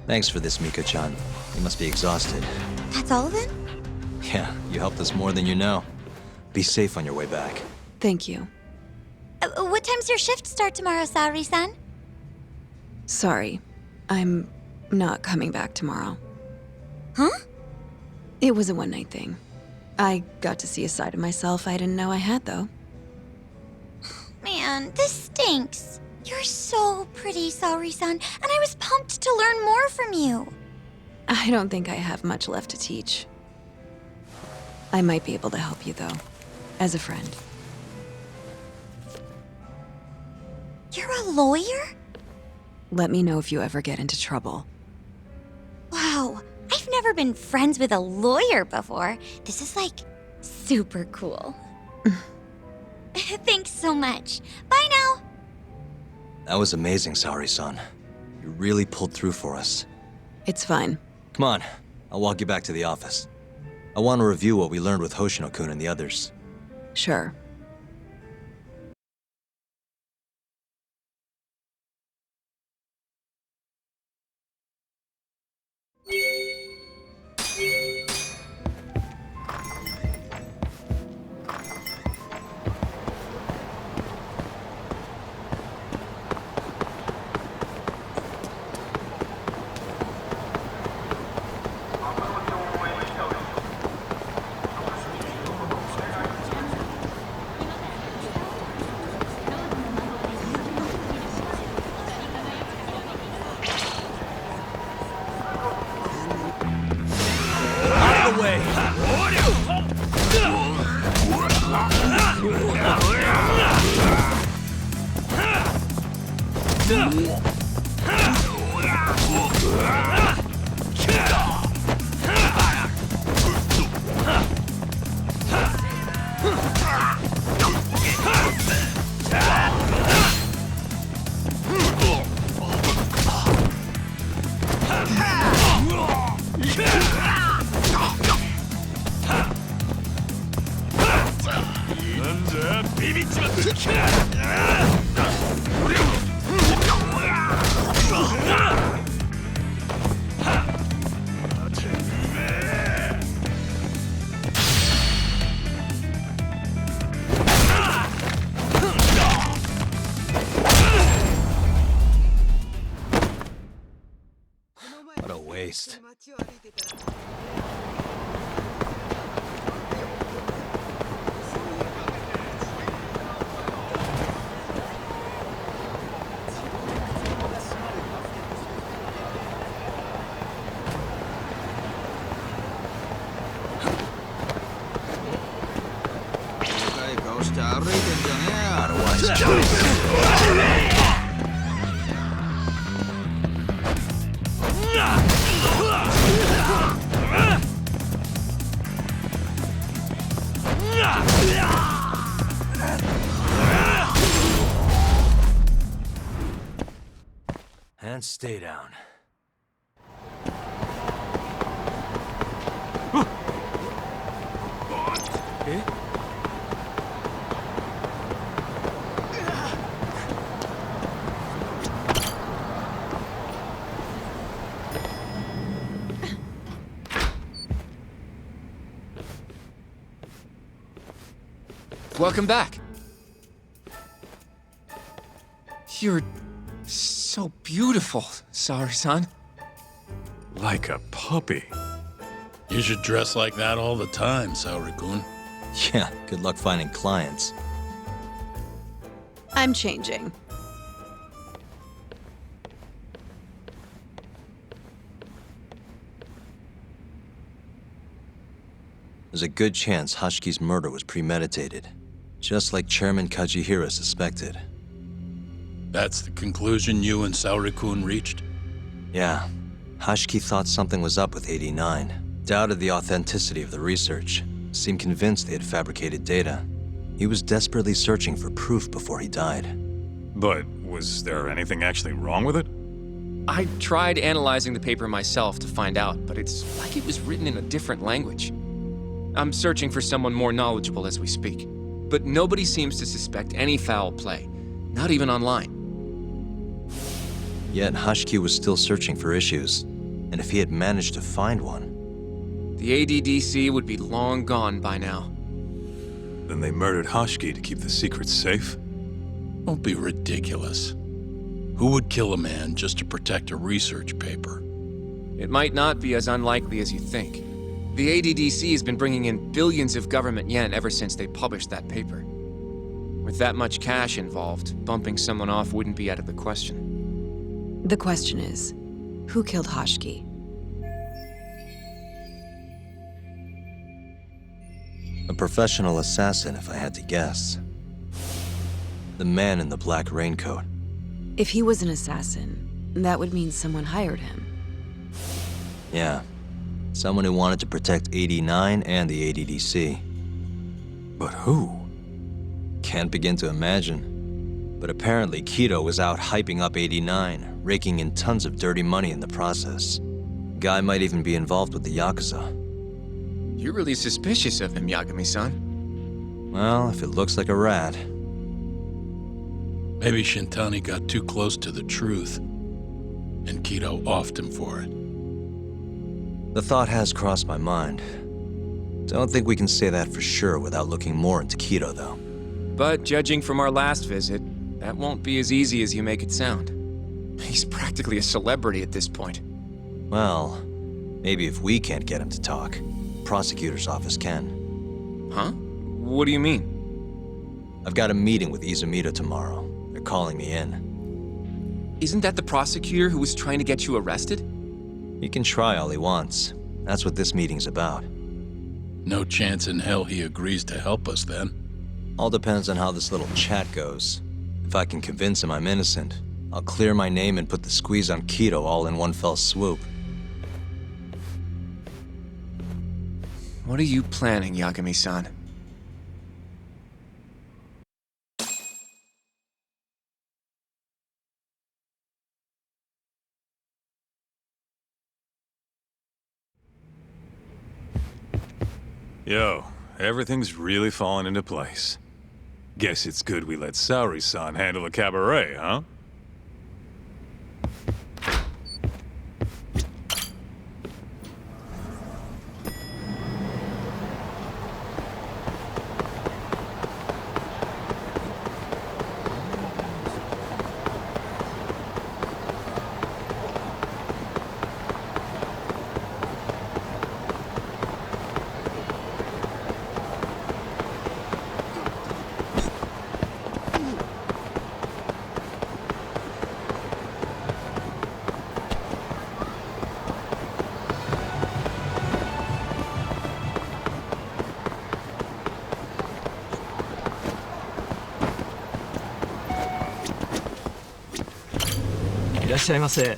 Thanks for this, Mika-chan. You must be exhausted. That's all then? Yeah, you helped us more than you know. Be safe on your way back. Thank you. What time's your shift start tomorrow, Saori-san? Sorry. I'm not coming back tomorrow. Huh? It was a one-night thing. I got to see a side of myself I didn't know I had, though. Man, this stinks. You're so pretty, Saori-san, and I was pumped to learn more from you. I don't think I have much left to teach. I might be able to help you, though, as a friend. You're a lawyer? Let me know if you ever get into trouble. Wow, I've never been friends with a lawyer before. This is like super cool. Thanks so much. Bye now. That was amazing, Saori-san. You really pulled through for us. It's fine. Come on, I'll walk you back to the office. I want to review what we learned with Hoshino-kun and the others. Sure. What a waste. And stay down. Welcome back. You're so beautiful, Saori-san. Like a puppy. You should dress like that all the time, Saori-kun. Yeah, good luck finding clients. I'm changing. There's a good chance Hashiki's murder was premeditated, just like Chairman Kajihira suspected. That's the conclusion you and Saori-kun reached? Yeah. Hashiki thought something was up with 89, doubted the authenticity of the research, seemed convinced they had fabricated data. He was desperately searching for proof before he died. But was there anything actually wrong with it? I tried analyzing the paper myself to find out, but it's like it was written in a different language. I'm searching for someone more knowledgeable as we speak, but nobody seems to suspect any foul play, not even online. Yet Hashiki was still searching for issues. And if he had managed to find one... The ADDC would be long gone by now. Then they murdered Hoshki to keep the secret safe? Don't be ridiculous. Who would kill a man just to protect a research paper? It might not be as unlikely as you think. The ADDC has been bringing in billions of government yen ever since they published that paper. With that much cash involved, bumping someone off wouldn't be out of the question. The question is, who killed Hoshki? A professional assassin, if I had to guess. The man in the black raincoat. If he was an assassin, that would mean someone hired him. Yeah. Someone who wanted to protect 89 and the ADDC. But who? Can't begin to imagine. But apparently Kido was out hyping up 89, raking in tons of dirty money in the process. Guy might even be involved with the Yakuza. You're really suspicious of him, Yagami-san. Well, if it looks like a rat. Maybe Shintani got too close to the truth, and Kido offed him for it. The thought has crossed my mind. Don't think we can say that for sure without looking more into Kido, though. But judging from our last visit, that won't be as easy as you make it sound. He's practically a celebrity at this point. Well, maybe if we can't get him to talk, prosecutor's office can. Huh? What do you mean? I've got a meeting with Izumida tomorrow. They're calling me in. Isn't that the prosecutor who was trying to get you arrested? He can try all he wants. That's what this meeting's about. No chance in hell he agrees to help us then. All depends on how this little chat goes. If I can convince him I'm innocent, I'll clear my name and put the squeeze on Kido all in one fell swoop. What are you planning, Yagami-san? Yo, everything's really falling into place. Guess it's good we let Saori-san handle the cabaret, huh?いらっしゃいませ。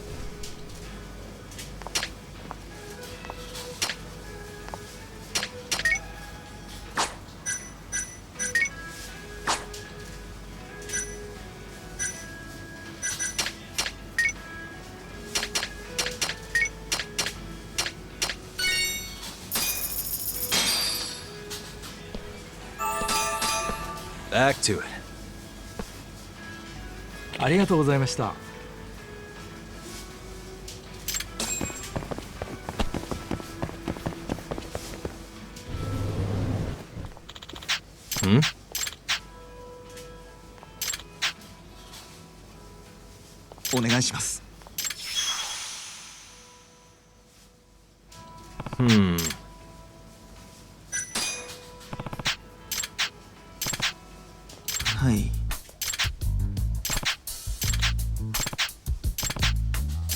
Back to it. ありがとうございました。Hmm? お願いします。Hmm. Hi.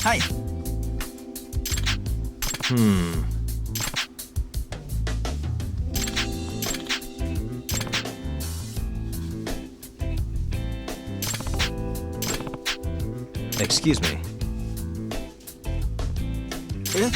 Hi. Hmm. Excuse me. Eh?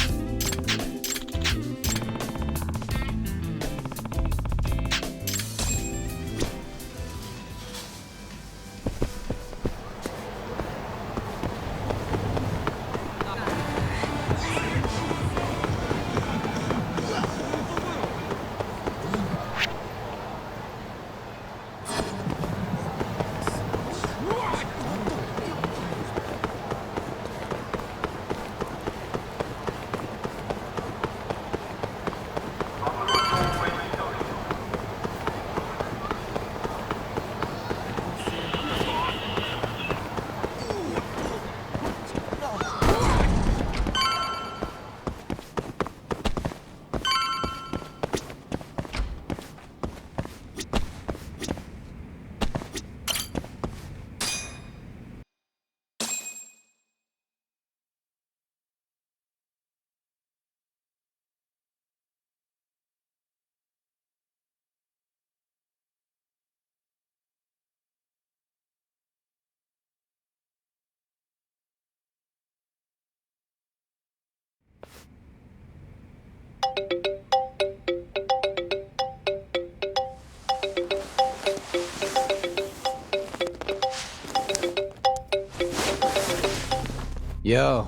Yo.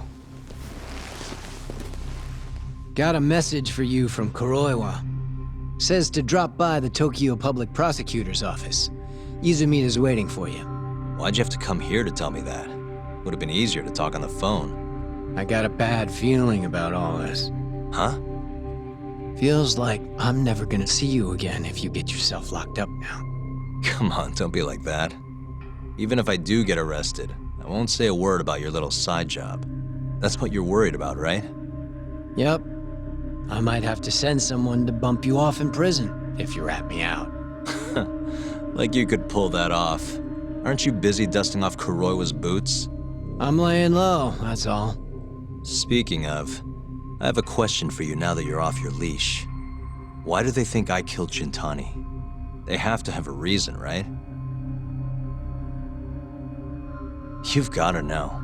Got a message for you from Kuroiwa. Says to drop by the Tokyo Public Prosecutor's office. Izumida's waiting for you. Why'd you have to come here to tell me that? Would have been easier to talk on the phone. I got a bad feeling about all this. Huh? Feels like I'm never gonna see you again if you get yourself locked up now. Come on, don't be like that. Even if I do get arrested, I won't say a word about your little side job. That's what you're worried about, right? Yep. I might have to send someone to bump you off in prison if you rat me out. Like you could pull that off. Aren't you busy dusting off Kuroiwa's boots? I'm laying low, that's all. Speaking of, I have a question for you now that you're off your leash. Why do they think I killed Shintani? They have to have a reason, right? You've gotta know.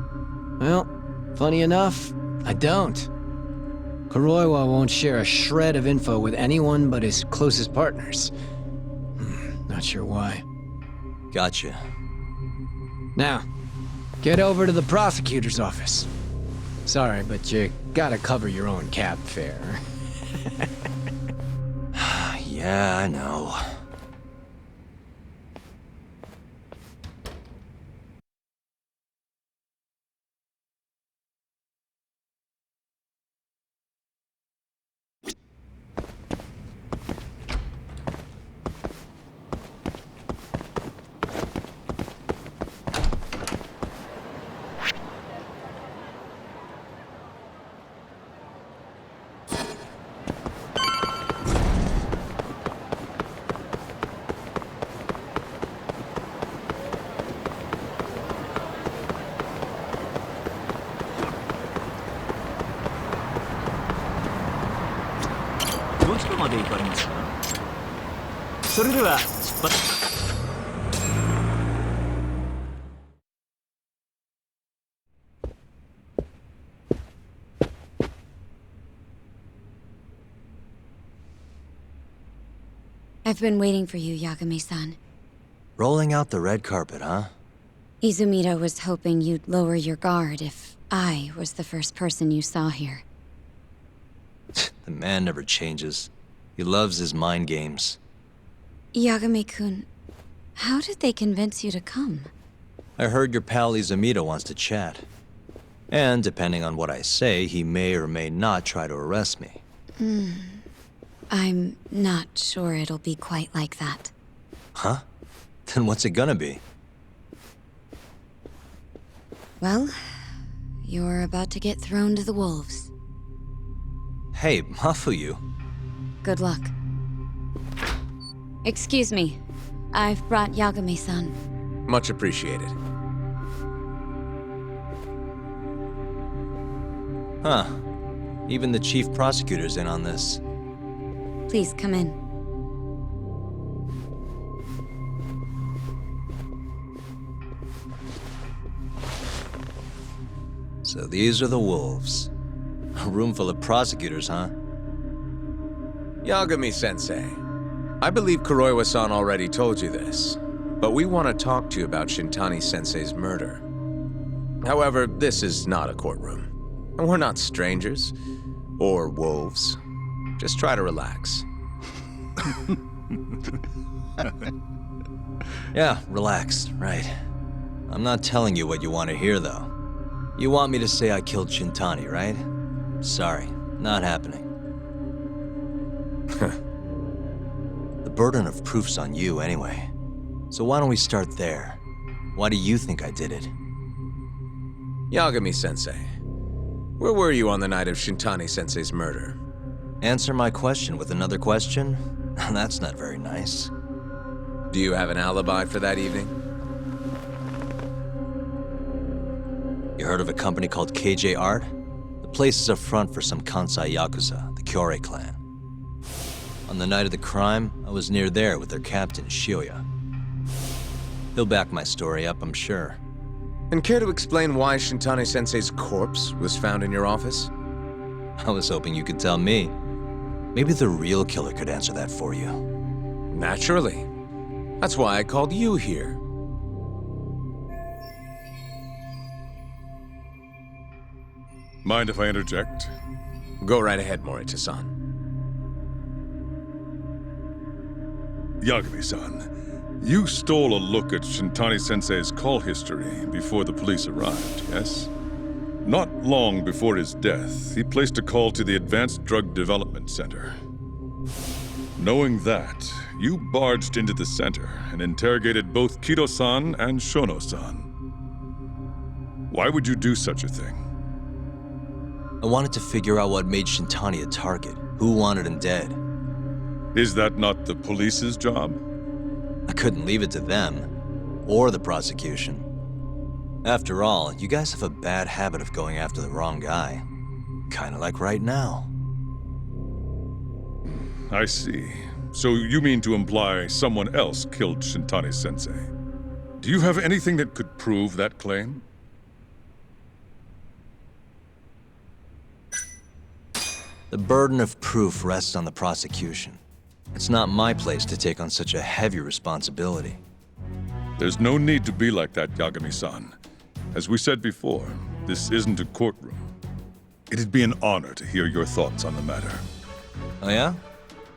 Well, funny enough, I don't. Kuroiwa won't share a shred of info with anyone but his closest partners. Not sure why. Gotcha. Now, get over to the prosecutor's office. Sorry, but you gotta cover your own cab fare. Yeah, I know. I've been waiting for you, Yagami-san. Rolling out the red carpet, huh? Izumida was hoping you'd lower your guard if I was the first person you saw here. The man never changes. He loves his mind games. Yagami-kun, how did they convince you to come? I heard your pal Izumida wants to chat. And depending on what I say, he may or may not try to arrest me. I'm not sure it'll be quite like that. Huh? Then what's it gonna be? Well, you're about to get thrown to the wolves. Hey, Mafuyu. Good luck. Excuse me. I've brought Yagami-san. Much appreciated. Huh. Even the chief prosecutor's in on this. Please come in. So these are the wolves. A room full of prosecutors, huh? Yagami-sensei, I believe Kuroiwa-san already told you this, but we want to talk to you about Shintani-sensei's murder. However, this is not a courtroom, and we're not strangers, or wolves. Just try to relax. Yeah, relax, right. I'm not telling you what you want to hear, though. You want me to say I killed Shintani, right? Sorry, not happening. The burden of proof's on you, anyway. So why don't we start there? Why do you think I did it? Yagami-sensei, where were you on the night of Shintani-sensei's murder? Answer my question with another question? That's not very nice. Do you have an alibi for that evening? You heard of a company called KJ Art? The place is a front for some Kansai Yakuza, the Kyorei clan. On the night of the crime, I was near there with their captain, Shioya. He'll back my story up, I'm sure. And care to explain why Shintani-sensei's corpse was found in your office? I was hoping you could tell me. Maybe the real killer could answer that for you. Naturally. That's why I called you here. Mind if I interject? Go right ahead, Morita-san. Yagami-san, you stole a look at Shintani-sensei's call history before the police arrived, yes? Not long before his death, he placed a call to the Advanced Drug Development Center. Knowing that, you barged into the center and interrogated both Kido-san and Shono-san. Why would you do such a thing? I wanted to figure out what made Shintani a target, who wanted him dead. Is that not the police's job? I couldn't leave it to them, or the prosecution. After all, you guys have a bad habit of going after the wrong guy. Kinda like right now. I see. So you mean to imply someone else killed Shintani-sensei? Do you have anything that could prove that claim? The burden of proof rests on the prosecution. It's not my place to take on such a heavy responsibility. There's no need to be like that, Yagami-san. As we said before, this isn't a courtroom. It'd be an honor to hear your thoughts on the matter. Oh yeah?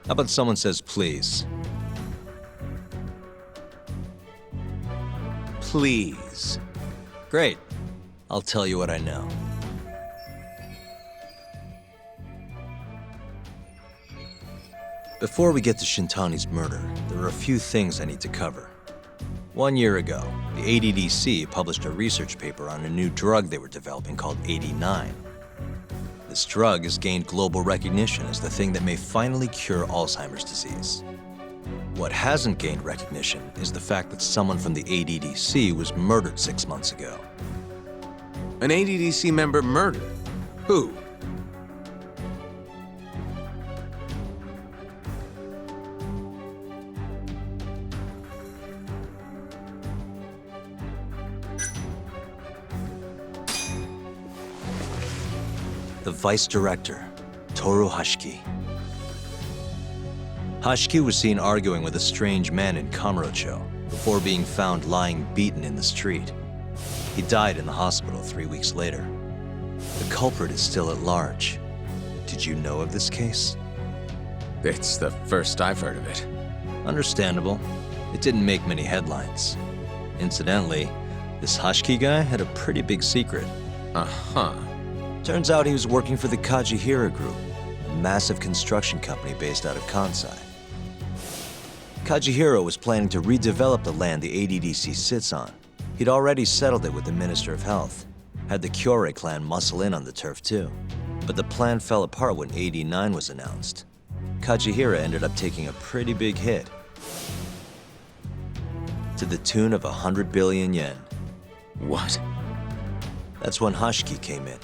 How about someone says please? Please. Great. I'll tell you what I know. Before we get to Shintani's murder, there are a few things I need to cover. 1 year ago, the ADDC published a research paper on a new drug they were developing called 89. This drug has gained global recognition as the thing that may finally cure Alzheimer's disease. What hasn't gained recognition is the fact that someone from the ADDC was murdered 6 months ago. An ADDC member murdered? Who? The vice director, Toru Hashiki. Hashiki was seen arguing with a strange man in Kamurocho before being found lying beaten in the street. He died in the hospital 3 weeks later. The culprit is still at large. Did you know of this case? It's the first I've heard of it. Understandable. It didn't make many headlines. Incidentally, this Hashiki guy had a pretty big secret. Uh-huh. Turns out he was working for the Kajihira Group, a massive construction company based out of Kansai. Kajihira was planning to redevelop the land the ADDC sits on. He'd already settled it with the Minister of Health, had the Kyorei clan muscle in on the turf too. But the plan fell apart when 89 was announced. Kajihira ended up taking a pretty big hit, to the tune of 100 billion yen. What? That's when Hashiki came in,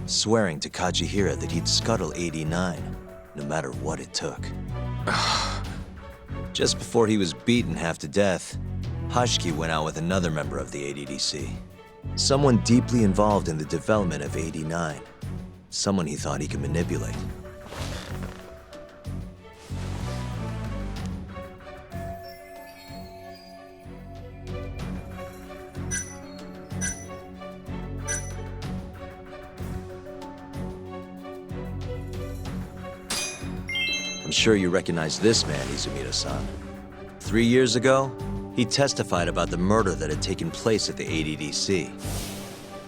swearing to Kajihira that he'd scuttle 89, no matter what it took. Just before he was beaten half to death, Hashiki went out with another member of the ADDC. Someone deeply involved in the development of 89. Someone he thought he could manipulate. I'm sure you recognize this man, Izumida-san. 3 years ago, he testified about the murder that had taken place at the ADDC.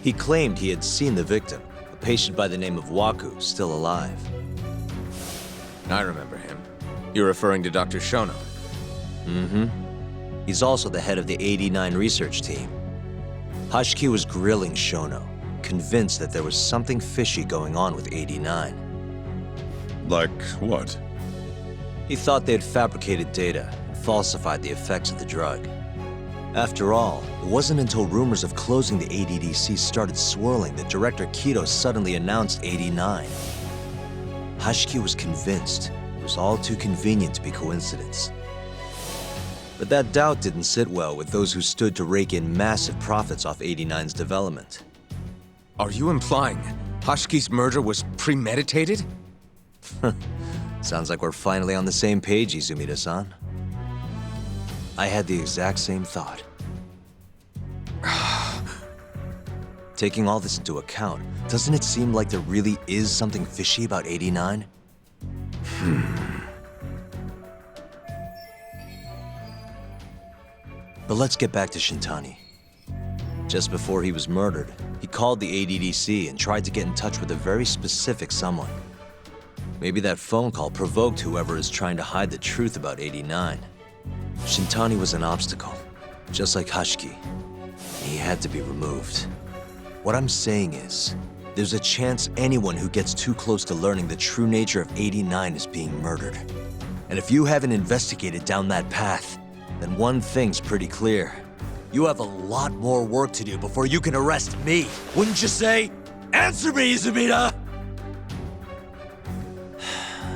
He claimed he had seen the victim, a patient by the name of Waku, still alive. I remember him. You're referring to Dr. Shono? Mm-hmm. He's also the head of the 89 research team. Hashiki was grilling Shono, convinced that there was something fishy going on with 89. Like what? He thought they had fabricated data and falsified the effects of the drug. After all, it wasn't until rumors of closing the ADDC started swirling that Director Kido suddenly announced 89. Hashiki was convinced it was all too convenient to be coincidence. But that doubt didn't sit well with those who stood to rake in massive profits off 89's development. Are you implying Hashiki's murder was premeditated? Sounds like we're finally on the same page, Izumida-san. I had the exact same thought. Taking all this into account, doesn't it seem like there really is something fishy about 89? But let's get back to Shintani. Just before he was murdered, he called the ADDC and tried to get in touch with a very specific someone. Maybe that phone call provoked whoever is trying to hide the truth about 89. Shintani was an obstacle, just like Hashiki. He had to be removed. What I'm saying is, there's a chance anyone who gets too close to learning the true nature of 89 is being murdered. And if you haven't investigated down that path, then one thing's pretty clear. You have a lot more work to do before you can arrest me. Wouldn't you say? Answer me, Izumida!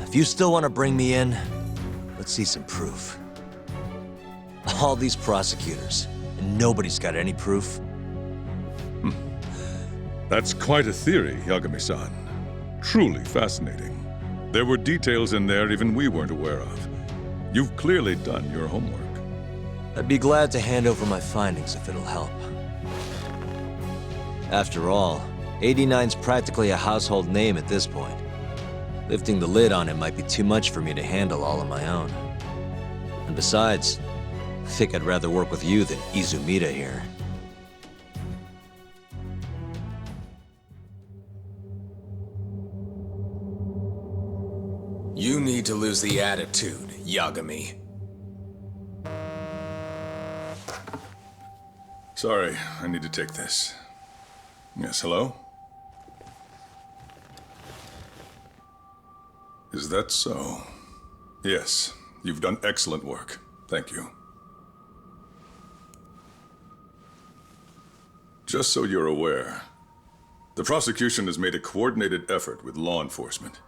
If you still want to bring me in, let's see some proof. All these prosecutors, and nobody's got any proof. That's quite a theory, Yagami-san. Truly fascinating. There were details in there even we weren't aware of. You've clearly done your homework. I'd be glad to hand over my findings if it'll help. After all, 89's practically a household name at this point. Lifting the lid on it might be too much for me to handle all on my own. And besides, I think I'd rather work with you than Izumida here. You need to lose the attitude, Yagami. Sorry, I need to take this. Yes, hello? Is that so? Yes, you've done excellent work. Thank you. Just so you're aware, the prosecution has made a coordinated effort with law enforcement.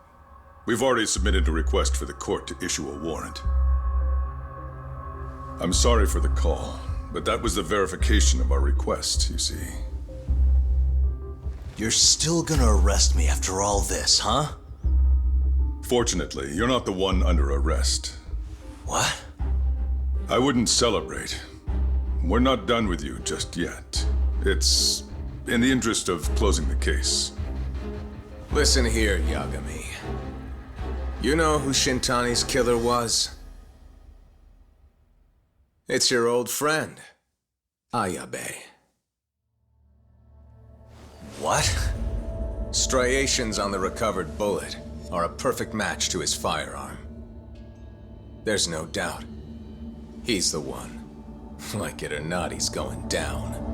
We've already submitted a request for the court to issue a warrant. I'm sorry for the call, but that was the verification of our request, you see. You're still gonna arrest me after all this, huh? Fortunately, you're not the one under arrest. What? I wouldn't celebrate. We're not done with you just yet. It's in the interest of closing the case. Listen here, Yagami. You know who Shintani's killer was? It's your old friend, Ayabe. What? Striations on the recovered bullet are a perfect match to his firearm. There's no doubt. He's the one. Like it or not, he's going down.